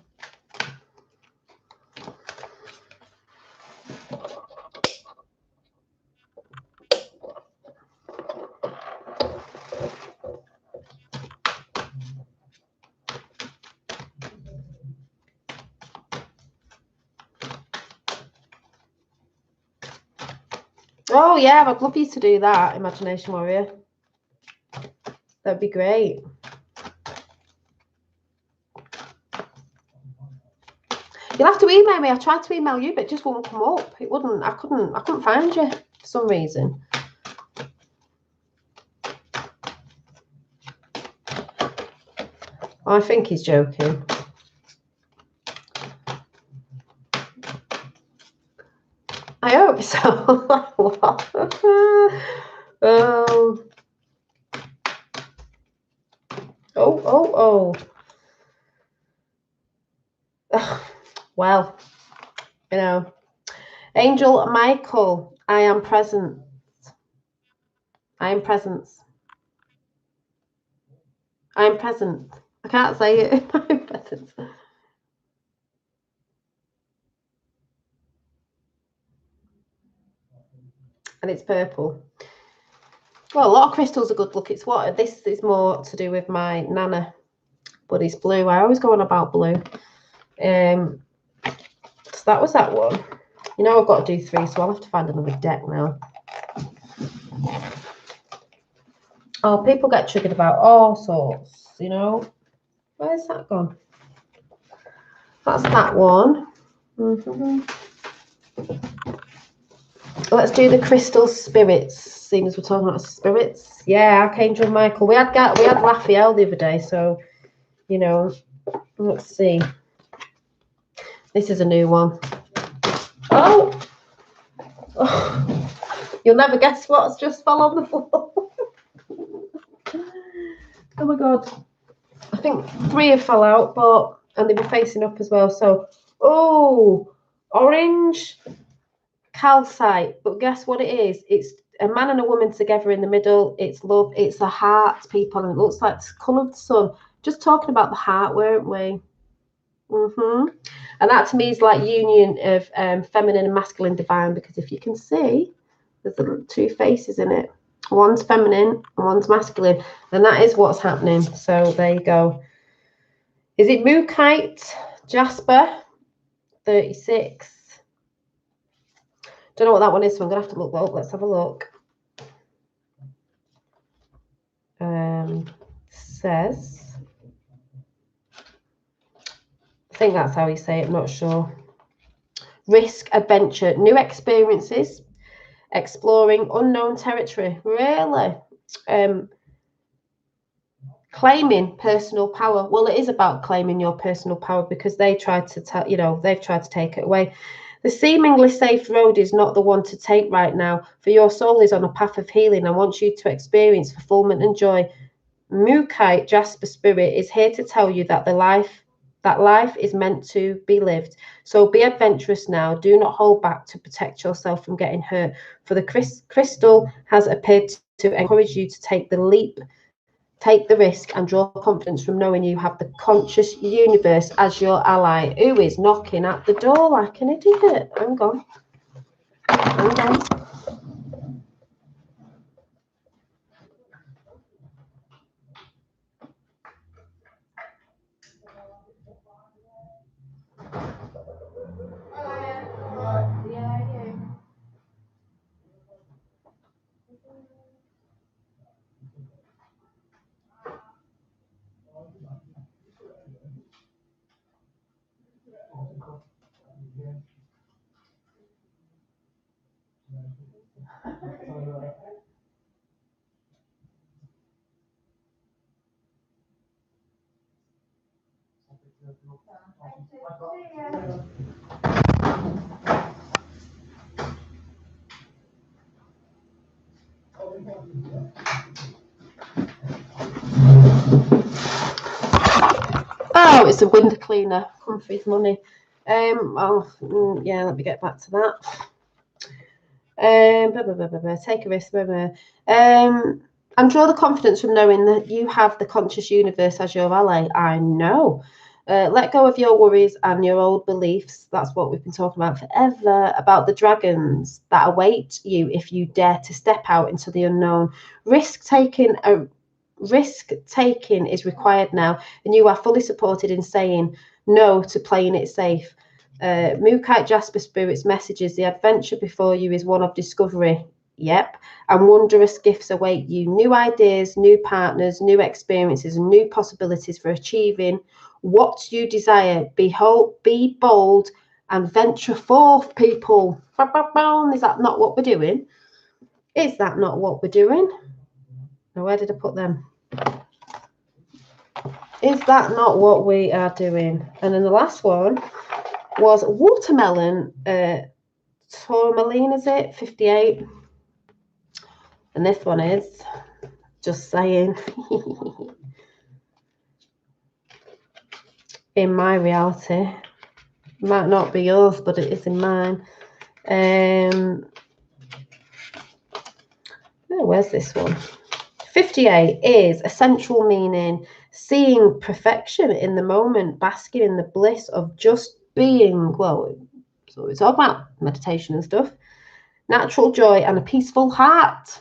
[SPEAKER 1] Oh yeah, I'd love you to do that, Imagination Warrior. That'd be great. You'll have to email me. I tried to email you, but it just wouldn't come up. It wouldn't. I couldn't find you for some reason. I think he's joking. I hope so. Oh. Well, you know, Angel Michael, I am present. I am presence. I am present. I can't say it. I'm present. And it's purple. Well, a lot of crystals are good. Look, it's what this is more to do with my nana, but it's blue. I always go on about blue. So that was that one. You know, I've got to do 3, so I'll have to find another deck now. Oh, people get triggered about all sorts, you know. Where's that gone? That's that one. Let's do the crystal spirits. Seeing as we're talking about spirits. Yeah, Archangel Michael. We had Raphael the other day, so you know. Let's see. This is a new one. Oh, you'll never guess what's just fell on the floor. Oh my god. I think 3 have fell out, and they were facing up as well. So, oh, orange calcite. But guess what it is? It's a man and a woman together in the middle. It's love. It's a heart, people, and it looks like the colour of the sun. Just talking about the heart, weren't we? And that to me is like union of feminine and masculine divine, because if you can see, there's the 2 faces in it. One's feminine and one's masculine, and that is what's happening. So there you go. Is it Mookaite Jasper 36? Don't know what that one is, so I'm gonna have to look that up. Let's have a look. Says, I think that's how you say it, I'm not sure. Risk, adventure, new experiences, exploring unknown territory. Really? Claiming personal power. Well, it is about claiming your personal power, because they tried to tell, you know, they've tried to take it away. The seemingly safe road is not the one to take right now, for your soul is on a path of healing and wants you to experience fulfillment and joy. Mookaite Jasper Spirit is here to tell you that life is meant to be lived. So be adventurous now. Do not hold back to protect yourself from getting hurt. For the crystal has appeared to encourage you to take the leap, take the risk, and draw confidence from knowing you have the conscious universe as your ally. Who is knocking at the door like an idiot? Hang on. Hang on. Oh, it's a window cleaner. Humphrey's money. Yeah, let me get back to that. Take a risk. And draw the confidence from knowing that you have the conscious universe as your ally. I know. Let go of your worries and your old beliefs. That's what we've been talking about forever, about the dragons that await you if you dare to step out into the unknown. Risk taking is required now, and you are fully supported in saying no to playing it safe. Mookaite Jasper Spirit's messages: the adventure before you is one of discovery. Yep. And wondrous gifts await you. New ideas, new partners, new experiences, and new possibilities for achieving what you desire. Be bold and venture forth, people. Is that not what we're doing? Is that not what we're doing? Now, where did I put them? Is that not what we are doing? And then the last one was watermelon. Tourmaline, is it? 58. And this one is, just saying, in my reality. Might not be yours, but it is in mine. Where's this one? 58 is a central meaning, seeing perfection in the moment, basking in the bliss of just being. Well, so it's all about meditation and stuff. Natural joy and a peaceful heart.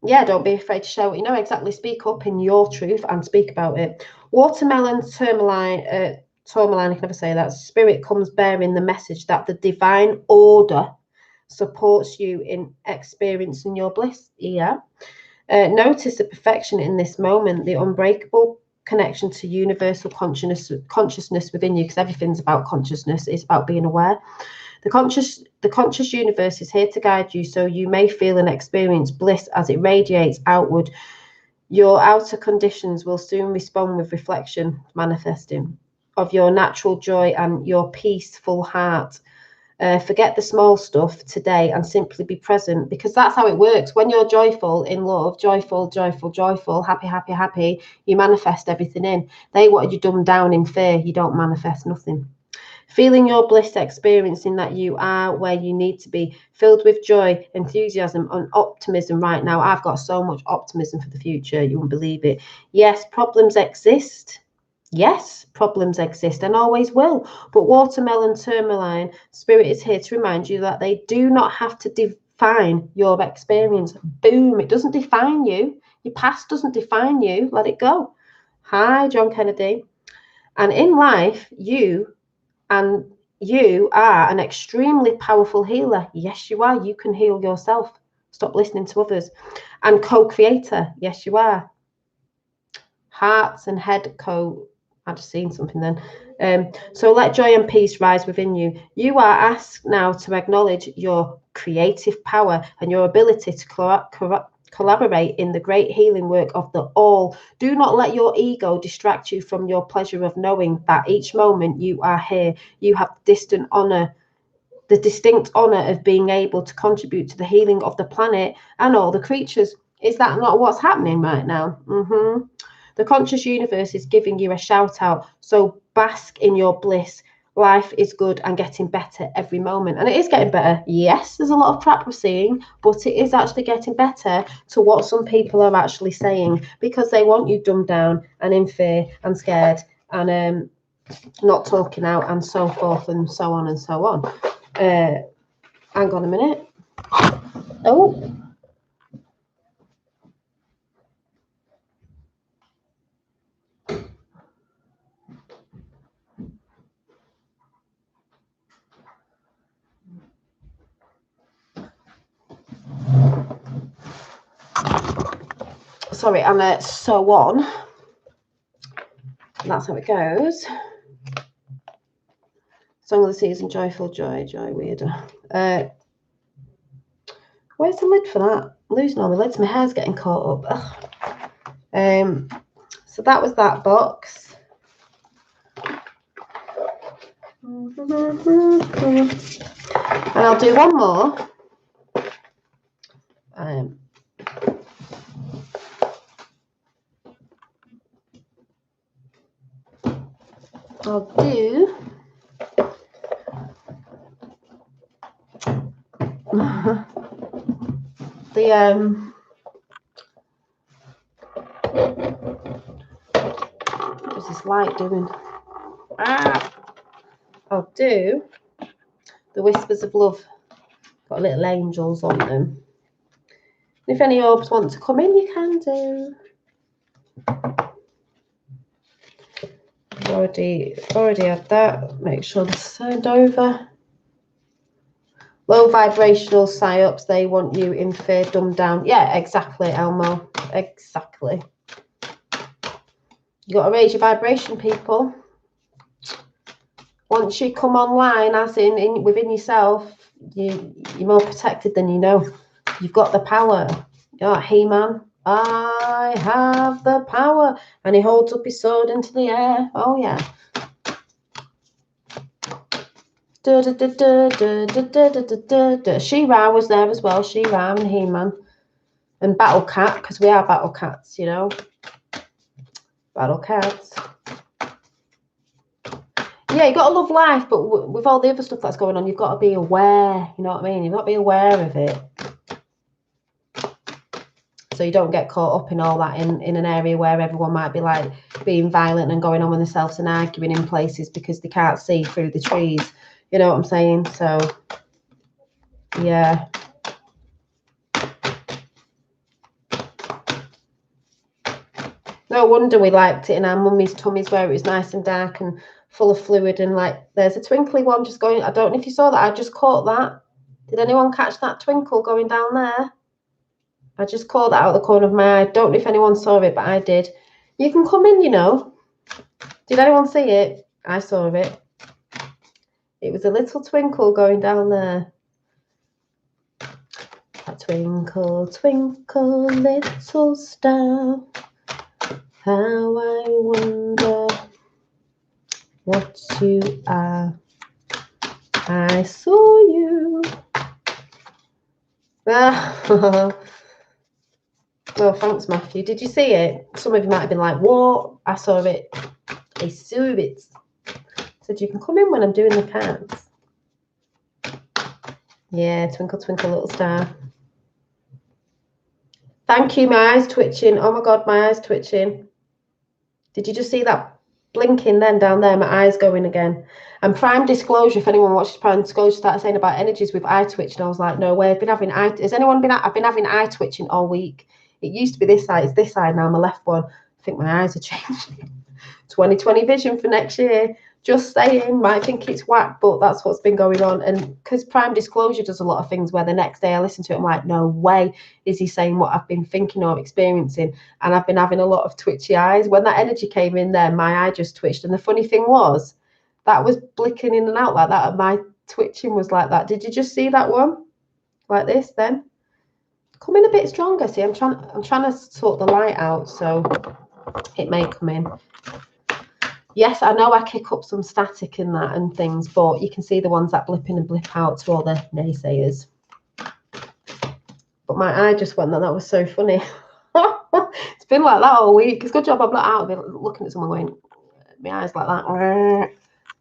[SPEAKER 1] Yeah, don't be afraid to share what you know. Exactly. Speak up in your truth and speak about it. Watermelon, tourmaline, I can never say that. Spirit comes bearing the message that the divine order supports you in experiencing your bliss. Yeah. Notice the perfection in this moment, the unbreakable connection to universal consciousness within you, because everything's about consciousness. It's about being aware. The conscious universe is here to guide you, so you may feel and experience bliss as it radiates outward. Your outer conditions will soon respond with reflection, manifesting of your natural joy and your peaceful heart. Forget the small stuff today and simply be present, because that's how it works. When you're joyful in love, joyful, happy, happy, happy, you manifest everything in. They wanted you dumbed down in fear, you don't manifest nothing. Feeling your bliss, experiencing that you are where you need to be, filled with joy, enthusiasm, and optimism right now. I've got so much optimism for the future, you won't believe it. Yes, problems exist. Yes, problems exist and always will. But Watermelon Tourmaline Spirit is here to remind you that they do not have to define your experience. Boom, it doesn't define you. Your past doesn't define you. Let it go. Hi, John Kennedy. And in life, you are an extremely powerful healer. Yes, you are. You can heal yourself. Stop listening to others. And co-creator. Yes, you are. Hearts and head I'd just seen something then. So let joy and peace rise within you. You are asked now to acknowledge your creative power and your ability to collaborate in the great healing work of the all. Do not let your ego distract you from your pleasure of knowing that each moment you are here, you have the distinct honor of being able to contribute to the healing of the planet and all the creatures. Is that not what's happening right now? The conscious universe is giving you a shout out. So bask in your bliss. Life is good and getting better every moment. And it is getting better. Yes, there's a lot of crap we're seeing, but it is actually getting better to what some people are actually saying, because they want you dumbed down and in fear and scared and not talking out and so forth and so on and so on. Hang on a minute. Oh. Sorry, and so on. And that's how it goes. Song of the season, joyful, joy, weirder. Where's the lid for that? I'm losing all the lids. My hair's getting caught up. So that was that box. And I'll do one more. I'll do what's this light doing? I'll do the Whispers of Love. Got little angels on them. If any orbs want to come in, you can do. Already had that. Make sure this turned over. Low vibrational psyops, they want you in fear, dumbed down. Yeah, exactly, Elmo. Exactly. You got to raise your vibration, people. Once you come online, as in within yourself, you're more protected than you know. You've got the power. You're like He-Man. I have the power. And he holds up his sword into the air. Oh, yeah. She-Ra was there as well. She-Ra and He-Man. And Battle Cat, because we are battle cats, you know. Battle cats. Yeah, you got to love life, but with all the other stuff that's going on, you've got to be aware. You know what I mean? You've got to be aware of it. So you don't get caught up in all that in an area where everyone might be like being violent and going on with themselves and arguing in places because they can't see through the trees. You know what I'm saying? So, yeah. No wonder we liked it in our mummy's tummies where it was nice and dark and full of fluid, and like there's a twinkly one just going. I don't know if you saw that. I just caught that. Did anyone catch that twinkle going down there? I just called that out of the corner of my eye. Don't know if anyone saw it, but I did. You can come in, you know. Did anyone see it? I saw it. It was a little twinkle going down there. A twinkle, twinkle, little star. How I wonder what you are. I saw you. Oh, thanks, Matthew. Did you see it? Some of you might have been like, what? I saw it. I saw it. Said you can come in when I'm doing the cards. Yeah, twinkle, twinkle, little star. Thank you. My eyes twitching. Oh my God, my eyes twitching. Did you just see that blinking then down there? My eyes going again. And Prime Disclosure, if anyone watches Prime Disclosure, started saying about energies with eye twitch, and I was like, no way. I've been having eye. Has anyone been? I've been having eye twitching all week. It used to be this side. It's this side now. My left one. I think my eyes are changing. 2020 vision for next year. Just saying, might think it's whack, but that's what's been going on. And because Prime Disclosure does a lot of things where the next day I listen to it, I'm like, no way is he saying what I've been thinking or experiencing. And I've been having a lot of twitchy eyes. When that energy came in there, my eye just twitched. And the funny thing was, that was blinking in and out like that. And my twitching was like that. Did you just see that one? Like this then? Come in a bit stronger. See, I'm trying to sort the light out so it may come in. Yes, I know I kick up some static in that and things, but you can see the ones that blip in and blip out to all the naysayers. But my eye just went, that was so funny. It's been like that all week. It's a good job I'm not out of it looking at someone going, my eyes like that.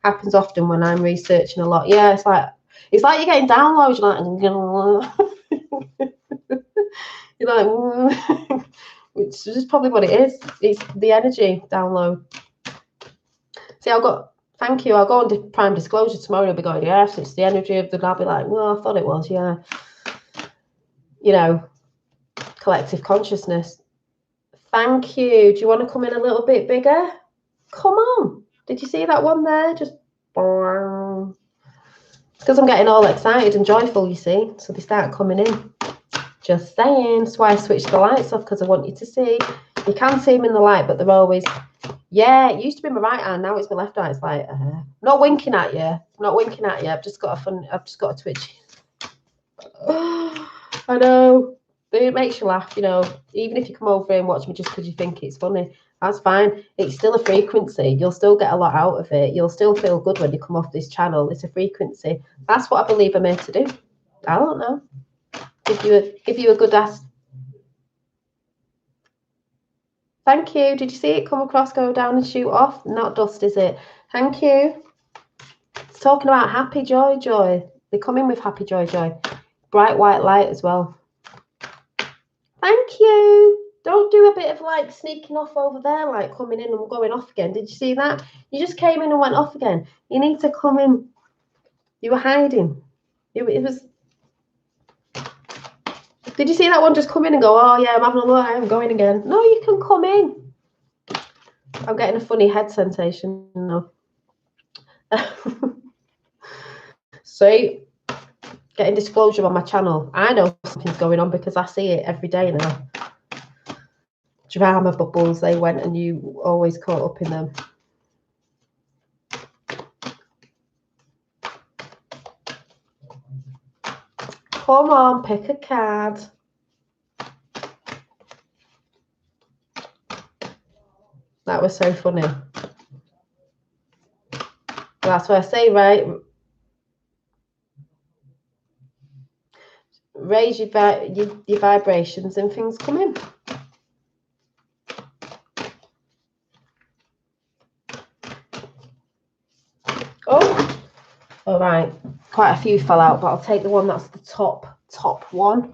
[SPEAKER 1] Happens often when I'm researching a lot. Yeah, it's like you're getting downloads. You're like, which is probably what it is. It's the energy download. See, thank you. I'll go on Prime Disclosure tomorrow and I'll be going, yes, it's the energy of the, I'll be like, well, I thought it was, yeah. You know, collective consciousness. Thank you. Do you want to come in a little bit bigger? Come on. Did you see that one there? Just because I'm getting all excited and joyful, you see. So they start coming in. Just saying. That's why I switched the lights off, because I want you to see. You can see them in the light, but they're always... Yeah, it used to be my right hand. Now it's my left hand. It's like, not winking at you. Not winking at you. I've just got a twitch. I know. But it makes you laugh, you know. Even if you come over and watch me just because you think it's funny, that's fine. It's still a frequency. You'll still get a lot out of it. You'll still feel good when you come off this channel. It's a frequency. That's what I believe I'm here to do. I don't know. Give you a good ass. Thank you. Did you see it come across, go down and shoot off? Not dust, is it? Thank you. It's talking about happy joy, joy. They come in with happy joy, joy. Bright white light as well. Thank you. Don't do a bit of like sneaking off over there, like coming in and going off again. Did you see that? You just came in and went off again. You need to come in. You were hiding. It was... Did you see that one just come in and go, oh, yeah, I'm having a look, I'm going again? No, you can come in. I'm getting a funny head sensation now. See, getting disclosure on my channel. I know something's going on because I see it every day now. Drama bubbles, they went and you always caught up in them. Come on, pick a card. That was so funny. That's what I say, right? Raise your vibrations and things come in. Oh, all right. Quite a few fell out, but I'll take the one that's the top one.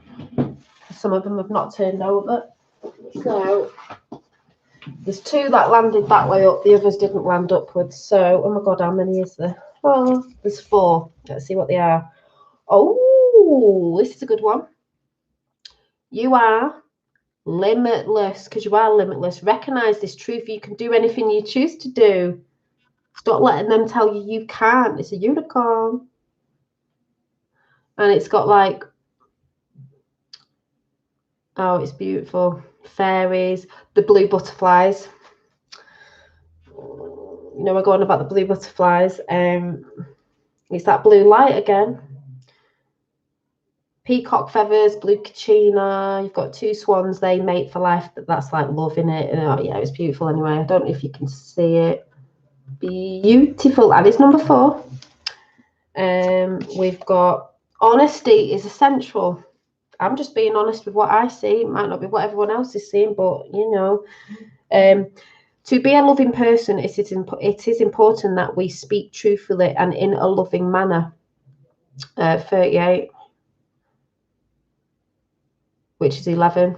[SPEAKER 1] Some of them have not turned over. So there's two that landed that way up. The others didn't land upwards. So, oh my God, how many is there? Oh, there's 4. Let's see what they are. Oh, this is a good one. You are limitless, because you are limitless. Recognize this truth. You can do anything you choose to do. Stop letting them tell you you can't. It's a unicorn. And it's got like, oh, it's beautiful. Fairies, the blue butterflies. You know, we're going about the blue butterflies. It's that blue light again. Peacock feathers, blue kachina. You've got 2 swans, they mate for life. That's like love in it. Oh, yeah, it's beautiful anyway. I don't know if you can see it. Beautiful. And it's number 4. We've got honesty is essential. I'm just being honest with what I see. It might not be what everyone else is seeing, but you know, to be a loving person, it is important that we speak truthfully and in a loving manner. 38, which is 11,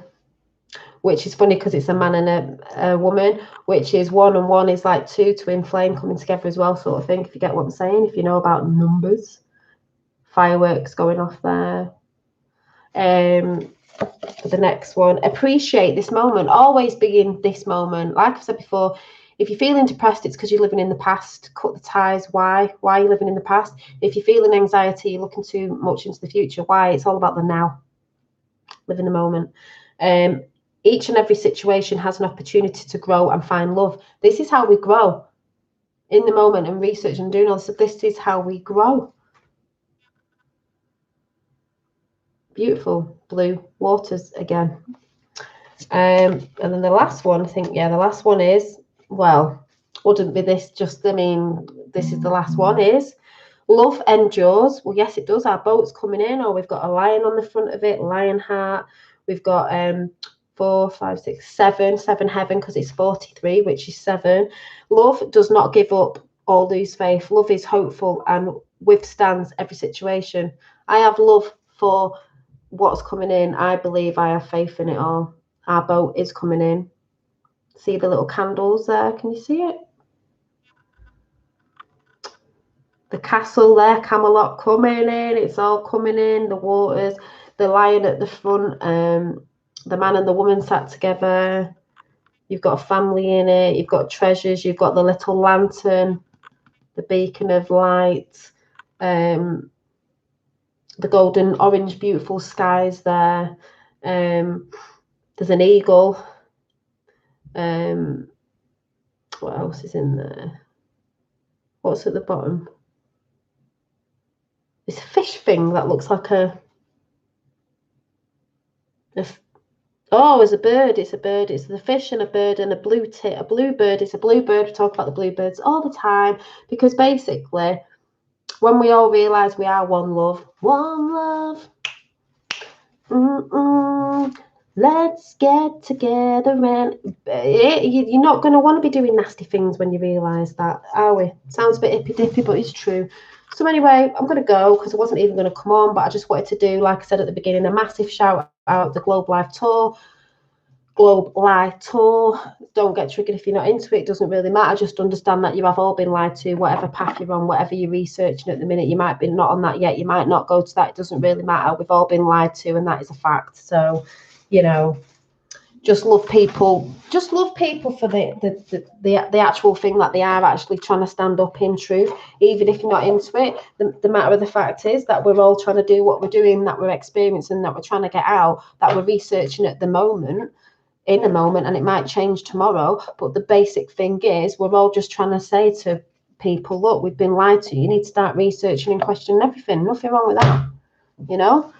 [SPEAKER 1] which is funny because it's a man and a woman, which is 1 and 1 is like 2, twin flame coming together as well, sort of thing, if you get what I'm saying, if you know about numbers. Fireworks going off there. For the next one, appreciate this moment. Always be in this moment. Like I've said before, if you're feeling depressed, it's because you're living in the past. Cut the ties. Why are you living in the past? If you're feeling anxiety, you're looking too much into the future. Why? It's all about the now. Live in the moment. Each and every situation has an opportunity to grow and find love. This is how we grow, in the moment, and research and doing all this. This is how we grow. Beautiful blue waters again. And then the last one, I think, yeah, the last one is, well, wouldn't be this just, I mean, this is the last one, is love endures. Well, yes, it does. Our boat's coming in, or we've got a lion on the front of it, lion heart. We've got 4, 5, 6, 7 heaven, because it's 43, which is 7. Love does not give up or lose faith. Love is hopeful and withstands every situation. I have love for what's coming in. I believe, I have faith in it all. Our boat is coming in. See the little candles there? Can you see it? The castle there, Camelot coming in. It's all coming in. The waters, the lion at the front, the man and the woman sat together. You've got a family in it. You've got treasures. You've got the little lantern, the beacon of light, the golden orange beautiful skies there. There's an eagle. What else is in there? What's at the bottom? It's a fish thing that looks like oh, it's a bird. It's a bird. It's a fish and a bird and a bluebird. It's a bluebird. We talk about the bluebirds all the time, because basically, when we all realise we are one love, let's get together. And you're not going to want to be doing nasty things when you realise that, are we? Sounds a bit hippy dippy, but it's true. So anyway, I'm going to go because I wasn't even going to come on, but I just wanted to do, like I said at the beginning, a massive shout out the Globe Live Tour. Don't get triggered if you're not into it. It doesn't really matter. Just understand that you have all been lied to. Whatever path you're on, whatever you're researching at the minute, you might be not on that yet. You might not go to that. It doesn't really matter. We've all been lied to, and that is a fact. So, you know, just love people. Just love people for the actual thing that they are actually trying to stand up in truth, even if you're not into it. The matter of the fact is that we're all trying to do what we're doing, that we're experiencing, that we're trying to get out, that we're researching at the moment, in a moment, and it might change tomorrow. But the basic thing is, we're all just trying to say to people, look, we've been lied to. You need to start researching and questioning everything. Nothing wrong with that, you know.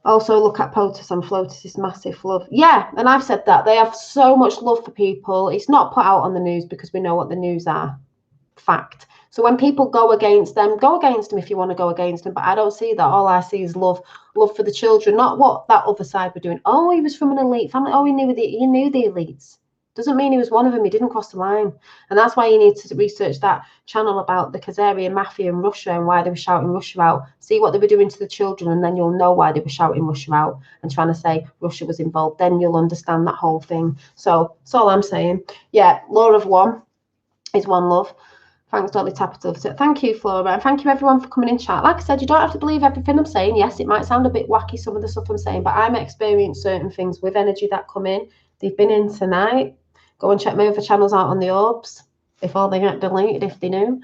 [SPEAKER 1] Also, look at POTUS and FLOTUS is massive love. Yeah, and I've said that. They have so much love for people. It's not put out on the news because we know what the news are. Fact. So when people go against them if you want to go against them. But I don't see that. All I see is love for the children, not what that other side were doing. Oh, he was from an elite family. Oh, he knew the elites. Doesn't mean he was one of them. He didn't cross the line. And that's why you need to research that channel about the Khazarian mafia in Russia and why they were shouting Russia out. See what they were doing to the children, and then you'll know why they were shouting Russia out and trying to say Russia was involved. Then you'll understand that whole thing. So that's all I'm saying. Yeah, law of one is one love. Thanks, Dolly Tapatil. So thank you, Flora, and thank you everyone for coming in chat. Like I said, you don't have to believe everything I'm saying. Yes, it might sound a bit wacky, some of the stuff I'm saying, but I'm experiencing certain things with energy that come in. They've been in tonight. Go and check my other channels out on the orbs, if all they get deleted, if they knew.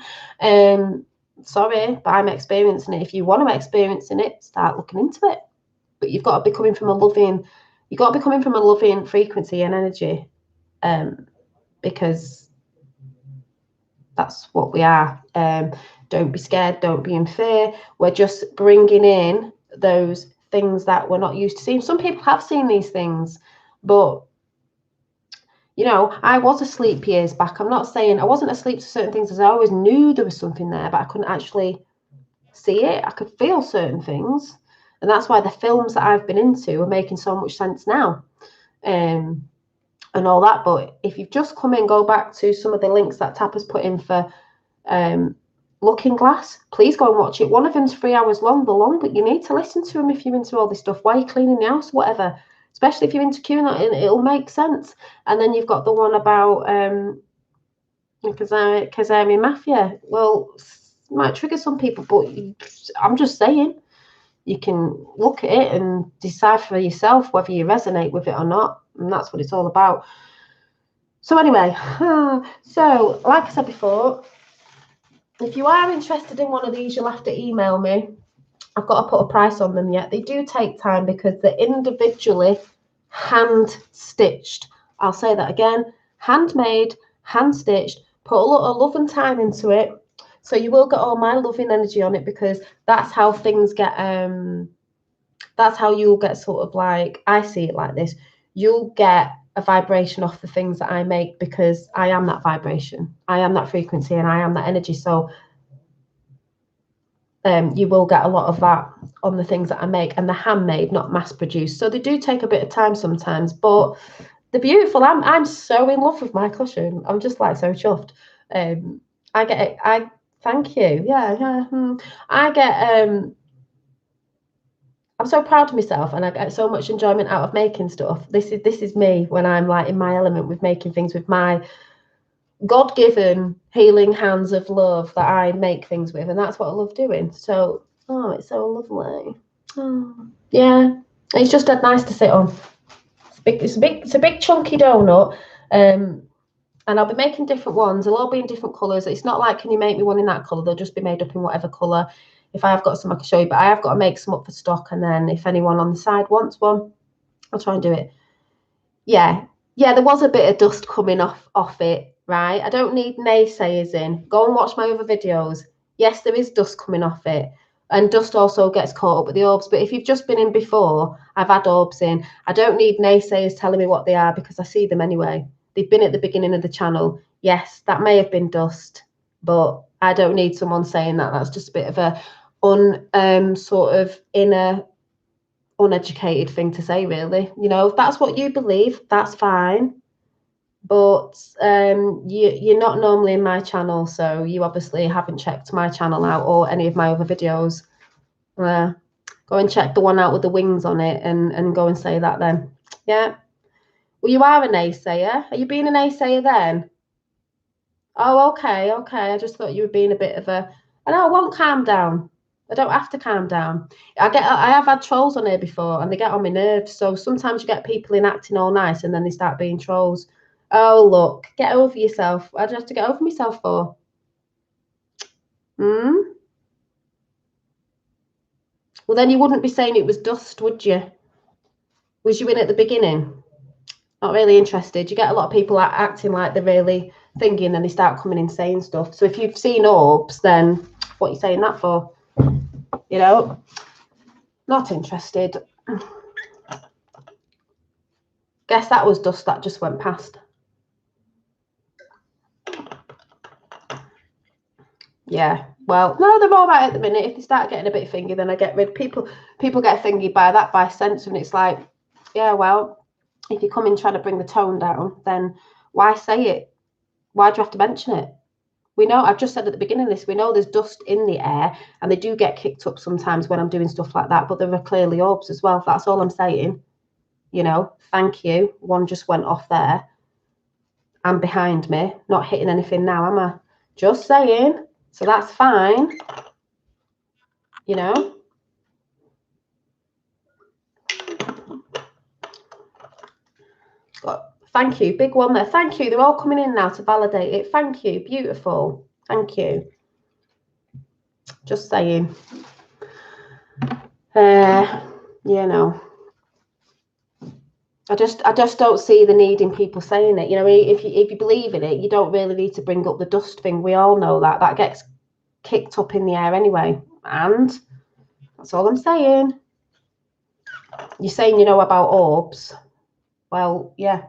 [SPEAKER 1] Sorry, but I'm experiencing it. If you want to experience it, start looking into it. But you've got to be coming from a loving, you've got to be coming from a loving frequency and energy, because that's what we are. Don't be scared. Don't be in fear. We're just bringing in those things that we're not used to seeing. Some people have seen these things, but you know, I was asleep years back. I'm not saying I wasn't asleep to certain things, as I always knew there was something there, but I couldn't actually see it. I could feel certain things, and that's why the films that I've been into are making so much sense now, and all that. But if you've just come in, go back to some of the links that Tapper's put in for Looking Glass. Please go and watch it. One of them's 3 hours long, but you need to listen to them if you're into all this stuff while you're cleaning the house, whatever. Especially if you're into QAnon, it'll make sense. And then you've got the one about Khazarian Mafia. Well, might trigger some people, but I'm just saying, you can look at it and decide for yourself whether you resonate with it or not, and that's what it's all about. So anyway, so like I said before, if you are interested in one of these, you'll have to email me. I've got to put a price on them yet. They do take time because they're individually hand stitched. I'll say that again: handmade, hand stitched. Put a lot of love and time into it. So you will get all my loving energy on it, because that's how things get, that's how you'll get sort of like, I see it like this. You'll get a vibration off the things that I make, because I am that vibration. I am that frequency, and I am that energy. So you will get a lot of that on the things that I make, and they're handmade, not mass produced. So they do take a bit of time sometimes, but they're beautiful. I'm so in love with my cushion. I'm just like so chuffed. I thank you. Yeah. I get I'm so proud of myself, and I get so much enjoyment out of making stuff. This is me when I'm like in my element with making things with my God-given healing hands of love that I make things with, and that's what I love doing. So, oh, it's so lovely. Oh, yeah, it's just nice to sit on. It's a big chunky donut, and I'll be making different ones. They'll all be in different colours. It's not like, can you make me one in that colour? They'll just be made up in whatever colour. If I have got some, I can show you, but I have got to make some up for stock, and then if anyone on the side wants one, I'll try and do it. Yeah, there was a bit of dust coming off it, right? I don't need naysayers in. Go and watch my other videos. Yes, there is dust coming off it, and dust also gets caught up with the orbs. But if you've just been in before, I've had orbs in. I don't need naysayers telling me what they are, because I see them anyway. They've been at the beginning of the channel. Yes, that may have been dust, but I don't need someone saying that. That's just a bit of a sort of inner uneducated thing to say, really. You know, if that's what you believe, that's fine, but you're not normally in my channel, so you obviously haven't checked my channel out or any of my other videos. Go and check the one out with the wings on it, and go and say that then. Yeah, well, you are a naysayer. Are you being a naysayer then? Oh, okay, I just thought you were being a bit of a, and I won't calm down. I don't have to calm down. I have had trolls on here before, and they get on my nerves. So sometimes you get people in acting all nice, and then they start being trolls. Oh, look, get over yourself. I'd have to get over myself for. Well, then you wouldn't be saying it was dust, would you? Was you in at the beginning? Not really interested. You get a lot of people acting like they're really thinking, and they start coming in saying stuff. So if you've seen orbs, then what are you saying that for? You know, not interested. Guess that was dust that just went past. Yeah, well, no, they're all right at the minute. If they start getting a bit fingy, then I get rid. People get fingy by sense, and it's like, yeah, well, if you come in trying to bring the tone down, then why say it? Why do you have to mention it? We know, I've just said at the beginning of this, we know there's dust in the air, and they do get kicked up sometimes when I'm doing stuff like that, but there are clearly orbs as well. That's all I'm saying. You know, thank you. One just went off there. I'm behind me, not hitting anything now, am I? Just saying. So that's fine. You know? Thank you. Big one there. Thank you. They're all coming in now to validate it. Thank you. Beautiful. Thank you. Just saying. You know, I just don't see the need in people saying it. You know, if you believe in it, you don't really need to bring up the dust thing. We all know that gets kicked up in the air anyway. And that's all I'm saying. You're saying you know about orbs. Well, yeah.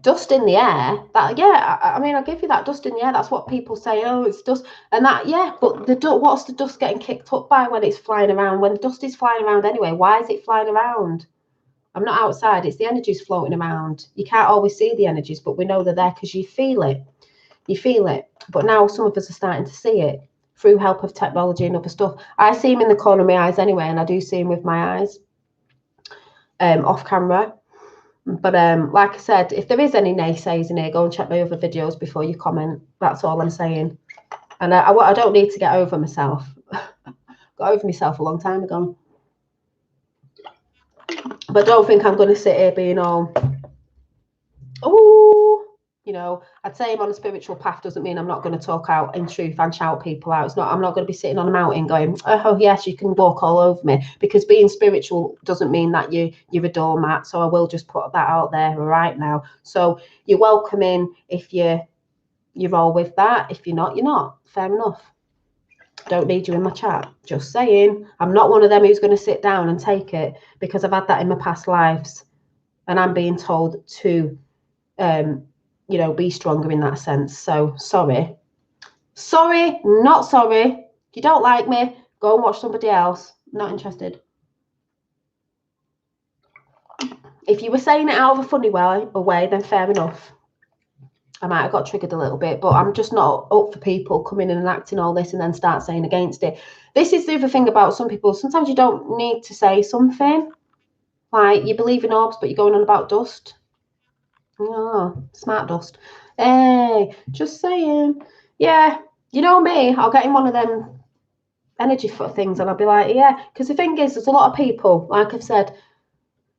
[SPEAKER 1] Dust in the air, that, yeah, I mean, I'll give you that. Dust in the air, that's what people say. Oh, it's dust. And that, yeah, but what's the dust getting kicked up by when it's flying around? When dust is flying around anyway, why is it flying around? I'm not outside, it's the energies floating around. You can't always see the energies, but we know they're there because you feel it. You feel it. But now some of us are starting to see it through help of technology and other stuff. I see them in the corner of my eyes anyway, and I do see them with my eyes off camera. But like I said, if there is any naysayers in here, go and check my other videos before you comment. That's all I'm saying. And I don't need to get over myself. Got over myself a long time ago. But don't think I'm going to sit here being all, oh, you know, I'd say I'm on a spiritual path doesn't mean I'm not going to talk out in truth and shout people out. It's not, I'm not going to be sitting on a mountain going, oh yes, you can walk all over me, because being spiritual doesn't mean that you're a doormat. So I will just put that out there right now. So you're welcome in if you're all with that. If you're not, you're not. Fair enough. Don't need you in my chat. Just saying. I'm not one of them who's going to sit down and take it, because I've had that in my past lives, and I'm being told to you know, be stronger in that sense. So sorry, not sorry. If you don't like me, go and watch somebody else. Not interested. If you were saying it out of a funny way, then fair enough. I might have got triggered a little bit, but I'm just not up for people coming in and acting all this and then start saying against it. This is the other thing about some people. Sometimes you don't need to say something. Like, you believe in orbs, but you're going on about dust. Oh, smart dust. Hey, just saying. Yeah, you know me, I'll get in one of them energy things and I'll be like, yeah, because the thing is, there's a lot of people, like I've said,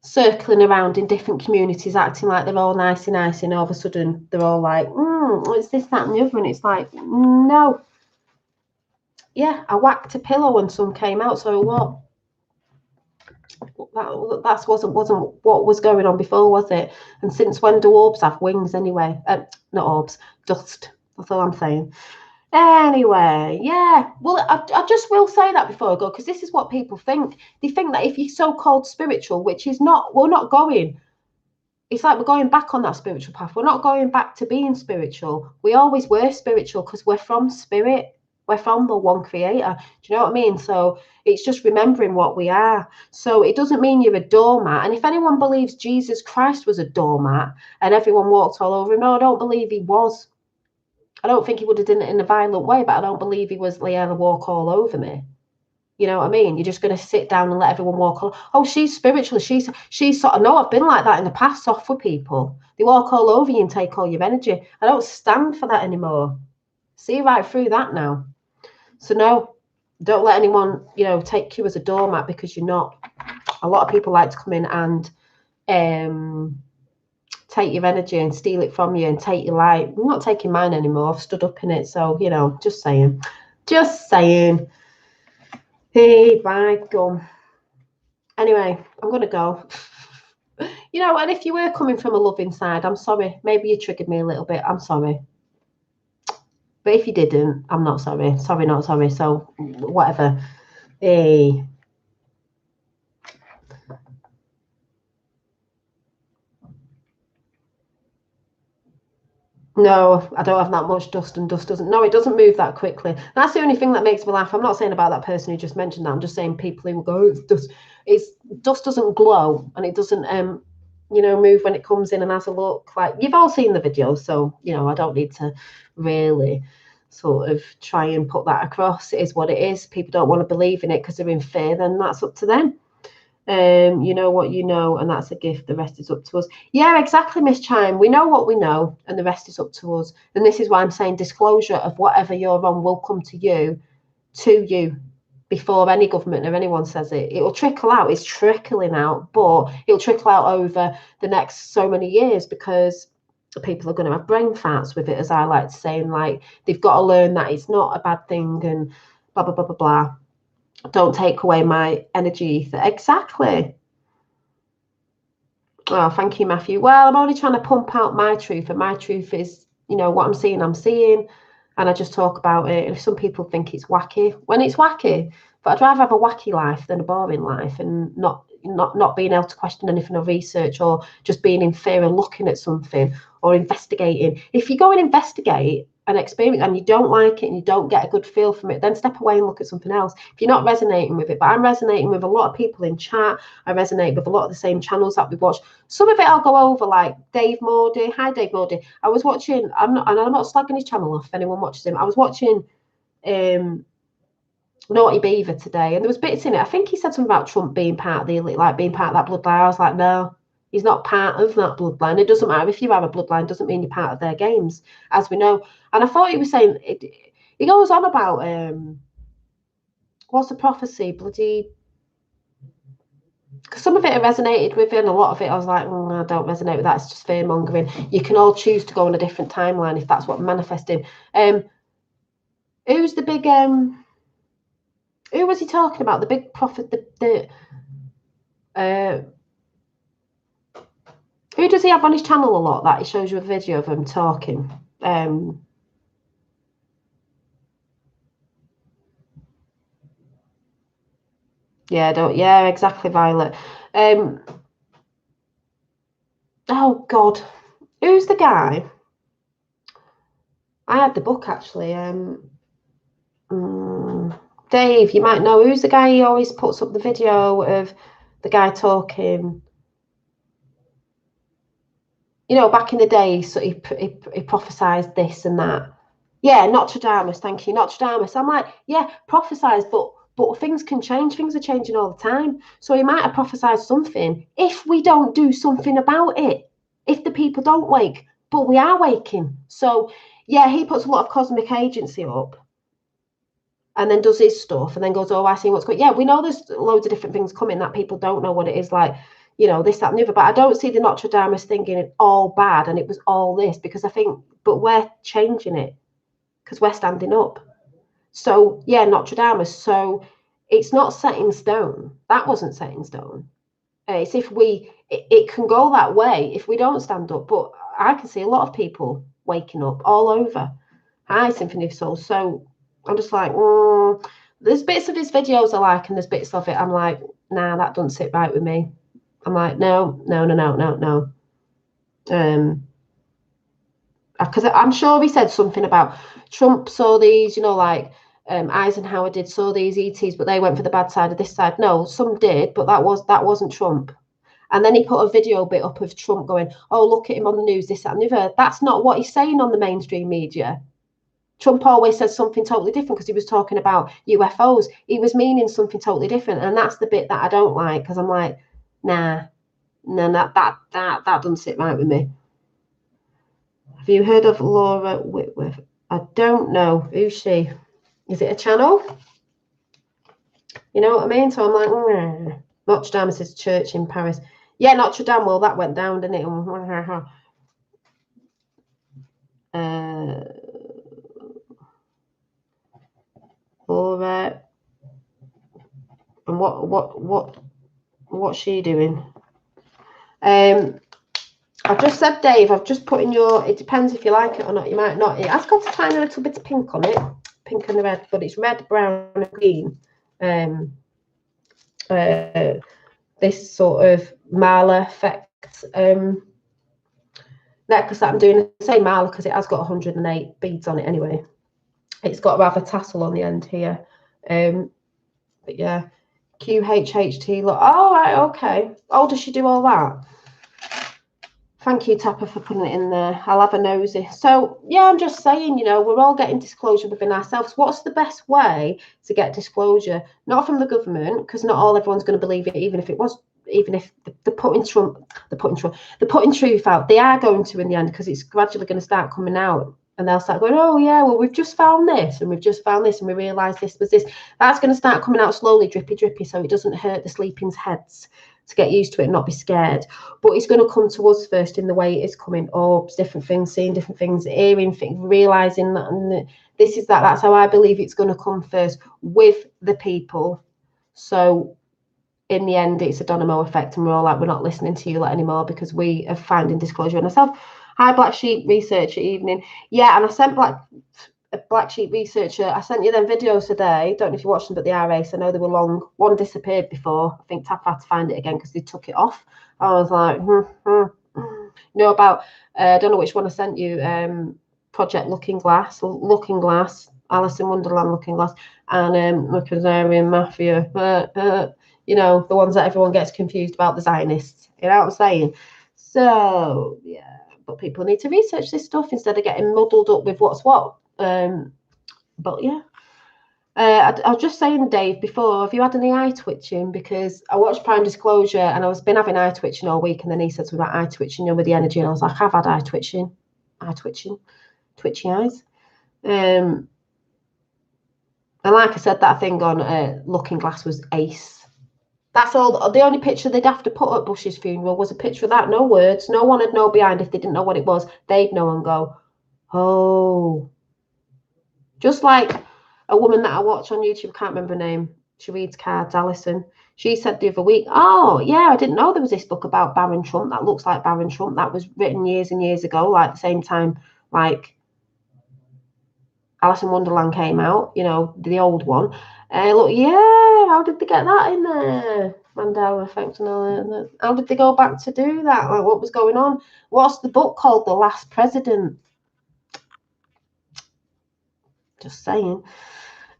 [SPEAKER 1] circling around in different communities, acting like they're all nice, and all of a sudden they're all like, it's this, that, and the other, and it's like, no. Yeah, I whacked a pillow and some came out, so what? That wasn't what was going on before, was it? And since when do orbs have wings anyway? Not orbs, dust. That's all I'm saying. Anyway, yeah. Well, I just will say that before I go, because this is what people think. They think that if you're so-called spiritual, which is not, we're not going. It's like we're going back on that spiritual path. We're not going back to being spiritual. We always were spiritual because we're from spirit. We're from the one creator. Do you know what I mean? So it's just remembering what we are. So it doesn't mean you're a doormat. And if anyone believes Jesus Christ was a doormat and everyone walked all over him, no, I don't believe he was. I don't think he would have done it in a violent way, but I don't believe he was Leanna walk all over me. You know what I mean? You're just going to sit down and let everyone walk all. Oh, she's spiritual. She's sort of. No, I've been like that in the past. Off with people. They walk all over you and take all your energy. I don't stand for that anymore. See right through that now. So no, don't let anyone, you know, take you as a doormat, because you're not. A lot of people like to come in and take your energy and steal it from you and take your light. I'm not taking mine anymore. I've stood up in it. So, you know, just saying. Hey, bye, gum. Anyway, I'm going to go. You know, and if you were coming from a loving side, I'm sorry. Maybe you triggered me a little bit. I'm sorry. But if you didn't, I'm not sorry. Sorry, not sorry. So, whatever. Hey. No, I don't have that much dust, and dust doesn't. No, it doesn't move that quickly. That's the only thing that makes me laugh. I'm not saying about that person who just mentioned that. I'm just saying people who go, it's dust. Dust doesn't glow, and it doesn't you know, move when it comes in and has a look. Like, you've all seen the videos, so you know, I don't need to really sort of try and put that across. It is what it is. People don't want to believe in it because they're in fear, then that's up to them. You know what you know, and that's a gift. The rest is up to us. Yeah, exactly, Miss Chime. We know what we know, and the rest is up to us. And this is why I'm saying disclosure of whatever you're on will come to you before any government or anyone says it. It will trickle out. It's trickling out, but it'll trickle out over the next so many years, because people are going to have brain farts with it, as I like to say, and like they've got to learn that it's not a bad thing, and blah, blah, blah, blah, blah. Don't take away my energy. Exactly. Oh, thank you, Matthew. Well, I'm only trying to pump out my truth, and my truth is, you know, what I'm seeing, and I just talk about it. And some people think it's wacky, when it's wacky, but I'd rather have a wacky life than a boring life, and not being able to question anything or research, or just being in fear and looking at something or investigating. If you go and investigate an experience and you don't like it and you don't get a good feel from it, then step away and look at something else if you're not resonating with it. But I'm resonating with a lot of people in chat. I resonate with a lot of the same channels that we watch. Some of it I'll go over, like Dave Mordy. Hi, Dave Mordy. I was watching, I'm not slagging his channel off if anyone watches him. I was watching Naughty Beaver today, and there was bits in it. I think he said something about Trump being part of the elite, like being part of that bloodline. I was like, no, he's not part of that bloodline. It doesn't matter if you have a bloodline, doesn't mean you're part of their games, as we know. And I thought he was saying, he goes on about, what's the prophecy? Bloody, because some of it I resonated with, and a lot of it I was like, I don't resonate with that. It's just fear mongering. You can all choose to go on a different timeline if that's what I'm manifesting. Who's the big who was he talking about? The big prophet, who does he have on his channel a lot that he shows you a video of him talking? Yeah, exactly, Violet. Oh God, who's the guy? I had the book actually. Dave, you might know who's the guy. He always puts up the video of the guy talking. You know, back in the day, so he prophesied this and that. Yeah, Nostradamus. Thank you, Nostradamus. I'm like, yeah, prophesies, but things can change. Things are changing all the time. So he might have prophesied something if we don't do something about it. If the people don't wake, but we are waking. So yeah, he puts a lot of cosmic agency up, and then does his stuff, and then goes, oh, I see what's going. Yeah, we know there's loads of different things coming that people don't know what it is, like, you know, this, that, and the other. But I don't see the Nostradamus thing in it all bad, and it was all this, because I think, but we're changing it because we're standing up. So yeah, Nostradamus. So it's not set in stone. That wasn't set in stone. It's if it can go that way if we don't stand up. But I can see a lot of people waking up all over. Hi, Symphony of Soul. So I'm just like, there's bits of his videos I like, and there's bits of it I'm like, nah, that doesn't sit right with me. I'm like, no. Because I'm sure he said something about Trump saw these, you know, like Eisenhower did, saw these ETs, but they went for the bad side of this side. No, some did, but that wasn't Trump. And then he put a video bit up of Trump going, oh, look at him on the news, this, that, and the other. That's not what he's saying on the mainstream media. Trump always says something totally different because he was talking about UFOs. He was meaning something totally different. And that's the bit that I don't like, because I'm like, nah, that doesn't sit right with me. Have you heard of Laura Whitworth? I don't know. Who's she? Is it a channel? You know what I mean? So I'm like, Notre Dame's church in Paris. Yeah, Notre Dame. Well, that went down, didn't it? Laura. And what's she doing? I've just said, Dave, I've just put in your, it depends if you like it or not. You might not. It has got a tiny little bit of pink on it, pink and red, but it's red, brown, and green. This sort of mala effect necklace that I'm doing. I say mala because it has got 108 beads on it anyway. It's got rather tassel on the end here. But yeah, QHHT. Look, oh, right, okay. Oh, does she do all that? Thank you, Tapper, for putting it in there. I'll have a nosy. So, yeah, I'm just saying, you know, we're all getting disclosure within ourselves. What's the best way to get disclosure? Not from the government, because not everyone's going to believe it, even if they're putting truth out. They are going to in the end, because it's gradually going to start coming out. And they'll start going, oh, yeah, well, we've just found this, and we've just found this, and we realised this was this. That's going to start coming out slowly, drippy, so it doesn't hurt the sleeping's heads to get used to it and not be scared. But it's going to come to us first in the way it is coming. Orbs, different things, seeing different things, hearing things, realising that, and This is that. That's how I believe it's going to come first, with the people. So in the end, it's a domino effect, and we're all like, we're not listening to you lot anymore because we are finding disclosure in ourselves. Hi, Black Sheep Researcher Evening. Yeah, and I sent Black Sheep Researcher, I sent you them videos today. Don't know if you watched them, but they are race. I know they were long. One disappeared before. I think Tap had to find it again because they took it off. I was like, you know about, I don't know which one I sent you, Project Looking Glass, Alice in Wonderland Looking Glass, and Riparian Mafia. You know, the ones that everyone gets confused about, the Zionists. You know what I'm saying? So, yeah, but people need to research this stuff instead of getting muddled up with what's what. But yeah, I was just saying, Dave, before, have you had any eye twitching? Because I watched Prime Disclosure and I was been having eye twitching all week, and then he said something about eye twitching, you know, with the energy, and I was like, I've had eye twitching, twitchy eyes. And like I said, that thing on Looking Glass was ace. That's all. The only picture they'd have to put at Bush's funeral was a picture of that. No words. No one would know behind if they didn't know what it was. They'd know and go, oh. Just like a woman that I watch on YouTube, can't remember her name. She reads cards, Alison. She said the other week, oh, yeah, I didn't know there was this book about Baron Trump that looks like Baron Trump that was written years and years ago, like the same time, like Alice in Wonderland came out, you know, the old one. Look, yeah, how did they get that in there? Mandela effect and all that. How did they go back to do that? Like, what was going on? What's the book called? The Last President. Just saying.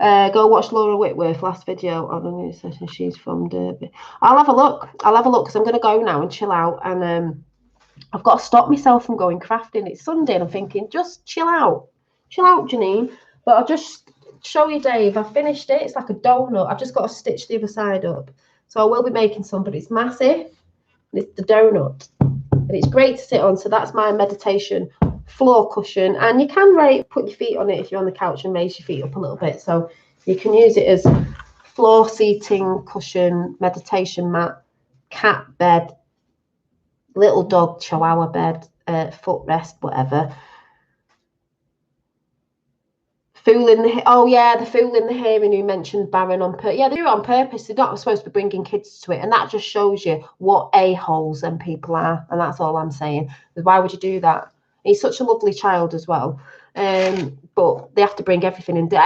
[SPEAKER 1] Go watch Laura Whitworth last video on a new session. She's from Derby. I'll have a look because I'm going to go now and chill out. And I've got to stop myself from going crafting. It's Sunday and I'm thinking, just chill out, Janine. But I'll just show you, Dave. I finished it. It's like a donut. I've just got to stitch the other side up. So I will be making some, but it's massive. It's the donut. And it's great to sit on. So that's my meditation floor cushion. And you can put your feet on it if you're on the couch and raise your feet up a little bit. So you can use it as floor seating, cushion, meditation mat, cat bed, little dog chihuahua bed, footrest, whatever. Fool in the the fool in the hearing who mentioned Baron on purpose. Yeah, they do it on purpose. They're not supposed to be bringing kids to it, and that just shows you what a-holes them people are. And that's all I'm saying. Why would you do that? He's such a lovely child as well. But they have to bring everything in. They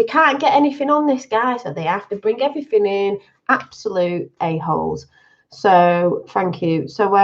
[SPEAKER 1] can't get anything on this guy, so they have to bring everything in. Absolute a-holes. So thank you. So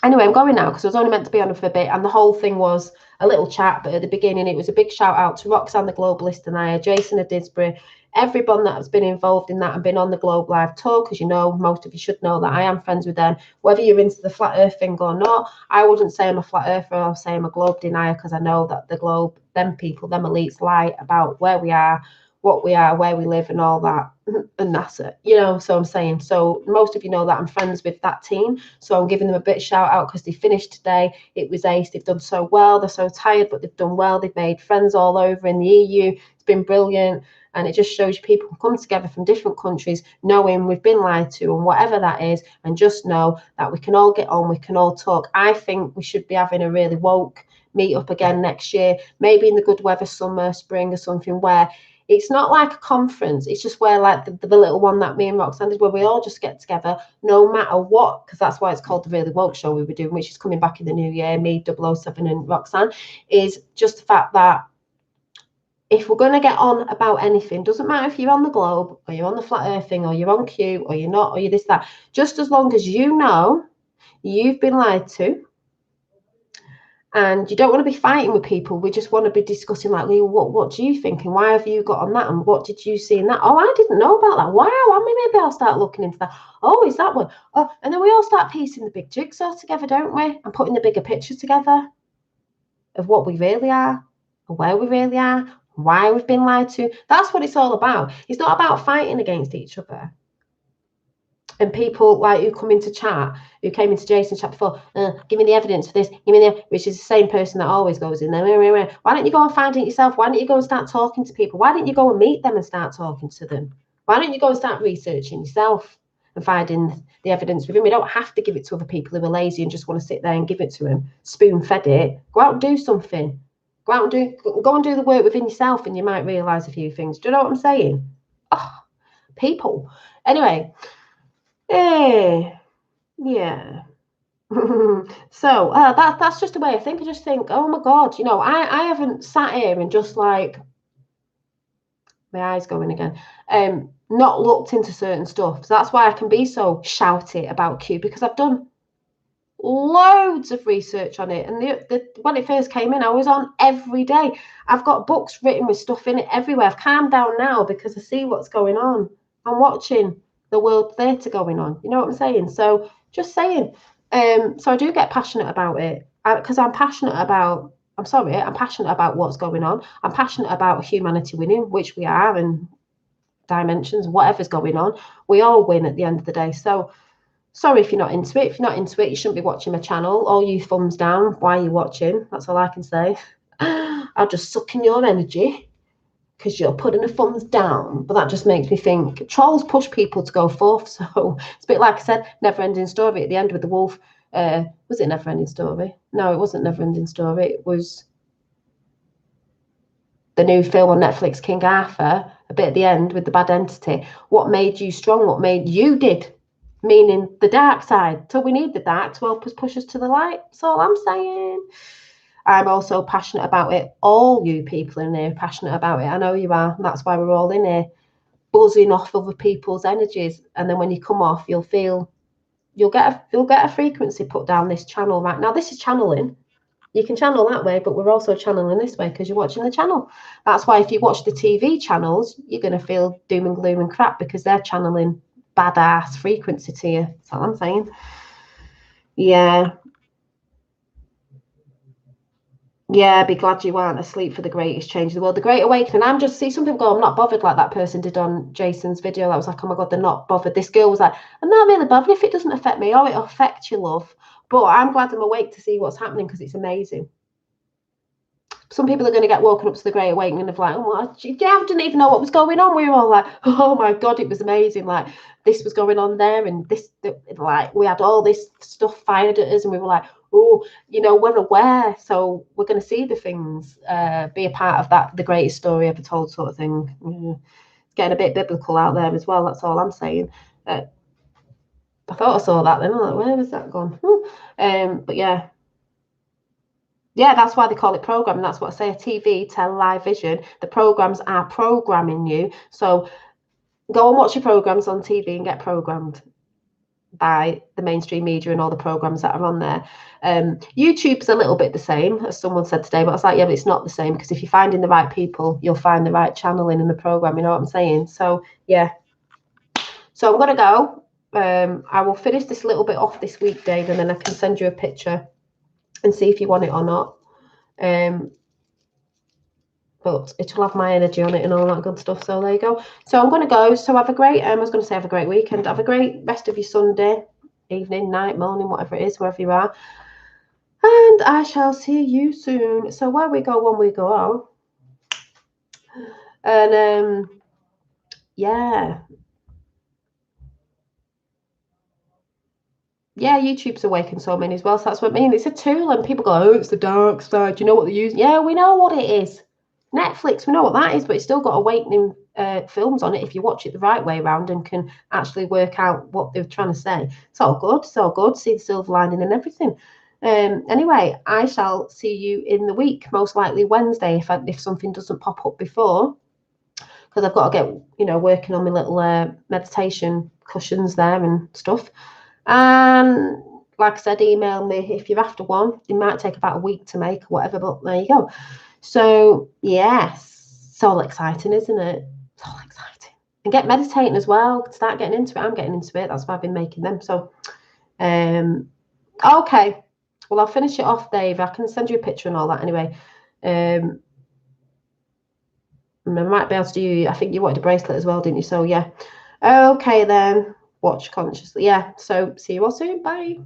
[SPEAKER 1] anyway, I'm going now because I was only meant to be on for a bit, and the whole thing was a little chat, but at the beginning it was a big shout out to Roxanne the Globalist and I, Jason of Disbury, everyone that has been involved in that and been on the Globe Live tour, because you know, most of you should know that I am friends with them, whether you're into the flat earth thing or not. I wouldn't say I'm a flat earther, I'll say I'm a globe denier, because I know that the globe, them people, them elites lie about where we are, what we are, where we live and all that, and that's it, you know. So I'm saying, so most of you know that I'm friends with that team, so I'm giving them a bit shout out because they finished today. It was ace. They've done so well. They're so tired, but they've done well. They've made friends all over in the EU. It's been brilliant, and it just shows you people come together from different countries knowing we've been lied to and whatever that is, and just know that we can all get on, we can all talk. I think we should be having a really woke meet up again next year, maybe in the good weather, summer, spring or something, where it's not like a conference. It's just where, like the little one that me and Roxanne did, where we all just get together, no matter what, because that's why it's called the Really Woke Show we were doing, which is coming back in the new year, me, 007 and Roxanne, is just the fact that if we're going to get on about anything, doesn't matter if you're on the globe or you're on the flat earth thing or you're on Q or you're not or you're this, that, just as long as you know you've been lied to, and you don't want to be fighting with people. We just want to be discussing, like, what do you think? And why have you got on that? And what did you see in that? Oh, I didn't know about that. Wow, I mean, maybe I'll start looking into that. Oh, is that one? Oh, and then we all start piecing the big jigsaw together, don't we? And putting the bigger picture together of what we really are, and where we really are, why we've been lied to. That's what it's all about. It's not about fighting against each other. And people like who come into chat, who came into Jason's chat before, give me the evidence for this, give me the, which is the same person that always goes in there. Why don't you go and find it yourself? Why don't you go and start talking to people? Why don't you go and meet them and start talking to them? Why don't you go and start researching yourself and finding the evidence within? We don't have to give it to other people who are lazy and just want to sit there and give it to them, spoon-fed it. Go out and do something. Go out and go and do the work within yourself, and you might realise a few things. Do you know what I'm saying? Oh, people. Anyway, yeah. So that's just the way I think. I just think, oh my God, I haven't sat here and just like my eyes going again, not looked into certain stuff. So that's why I can be so shouty about Q, because I've done loads of research on it. And when it first came in, I was on every day. I've got books written with stuff in it everywhere. I've calmed down now because I see what's going on. I'm watching the world theatre going on. You know what I'm saying? So just saying. So I do get passionate about it because I'm passionate about. I'm sorry, I'm passionate about what's going on. I'm passionate about humanity winning, which we are, and dimensions, whatever's going on, we all win at the end of the day. So sorry if you're not into it. If you're not into it, you shouldn't be watching my channel. All you thumbs down, why are you watching? That's all I can say. I'll just suck in your energy because you're putting the thumbs down. But that just makes me think trolls push people to go forth. So it's a bit like I said, Never Ending Story at the end with the wolf. Was it Never Ending Story? No, it wasn't Never Ending Story. It was the new film on Netflix, King Arthur, a bit at the end with the bad entity. What made you strong? What made you did? Meaning the dark side. So we need the dark to help us push us to the light. That's all I'm saying. I'm also passionate about it. All you people in here are passionate about it. I know you are. That's why we're all in here, buzzing off other people's energies. And then when you come off, you'll get a frequency put down this channel right now. This is channeling. You can channel that way, but we're also channeling this way because you're watching the channel. That's why if you watch the TV channels, you're going to feel doom and gloom and crap because they're channeling badass frequency to you. That's all I'm saying. Yeah. Yeah, be glad you aren't asleep for the greatest change of the world. The Great Awakening. I'm just see some people go, I'm not bothered like that person did on Jason's video. I was like, oh my God, they're not bothered. This girl was like, I'm not really bothered if it doesn't affect me. Oh, it'll affect you, love. But I'm glad I'm awake to see what's happening because it's amazing. Some people are going to get woken up to the Great Awakening of like, oh, I didn't even know what was going on. We were all like, oh my God, it was amazing. Like this was going on there, and this, like we had all this stuff fired at us, and we were like, oh, we're aware, so we're going to see the things, be a part of that, the greatest story ever told, sort of thing. It's getting a bit biblical out there as well. That's all I'm saying. I thought I saw that then. I'm like, where was that gone? But yeah. Yeah, that's why they call it programming. That's what I say, a TV, live vision. The programs are programming you. So go and watch your programs on TV and get programmed by the mainstream media and all the programs that are on there. YouTube's a little bit the same, as someone said today, but I was like, yeah, but it's not the same because if you're finding the right people, you'll find the right channeling in the program. You know what I'm saying? So yeah. So I'm gonna go. I will finish this little bit off this week, Dave, and then I can send you a picture and see if you want it or not. But it'll have my energy on it and all that good stuff. So there you go. So I'm going to go. So have a great, I was going to say have a great weekend. Have a great rest of your Sunday, evening, night, morning, whatever it is, wherever you are. And I shall see you soon. So where we go, when we go on. And yeah. Yeah, YouTube's awakened so many as well. So that's what I mean. It's a tool, and people go, oh, it's the dark side. Do you know what they use? Yeah, we know what it is. Netflix, we know what that is, but it's still got awakening films on it if you watch it the right way around and can actually work out what they're trying to say. It's all good. It's all good. See the silver lining and everything. Anyway, I shall see you in the week, most likely Wednesday, if something doesn't pop up before, because I've got to get working on my little meditation cushions there and stuff. And like I said, email me if you're after one. It might take about a week to make or whatever, but there you go. So yes, it's all exciting, isn't it? It's all exciting. And get meditating as well. Start getting into it. I'm getting into it. That's why I've been making them. So okay. Well, I'll finish it off, Dave. I can send you a picture and all that anyway. I might be able to do, I think you wanted a bracelet as well, didn't you? So yeah. Okay then. Watch consciously. Yeah. So see you all soon. Bye.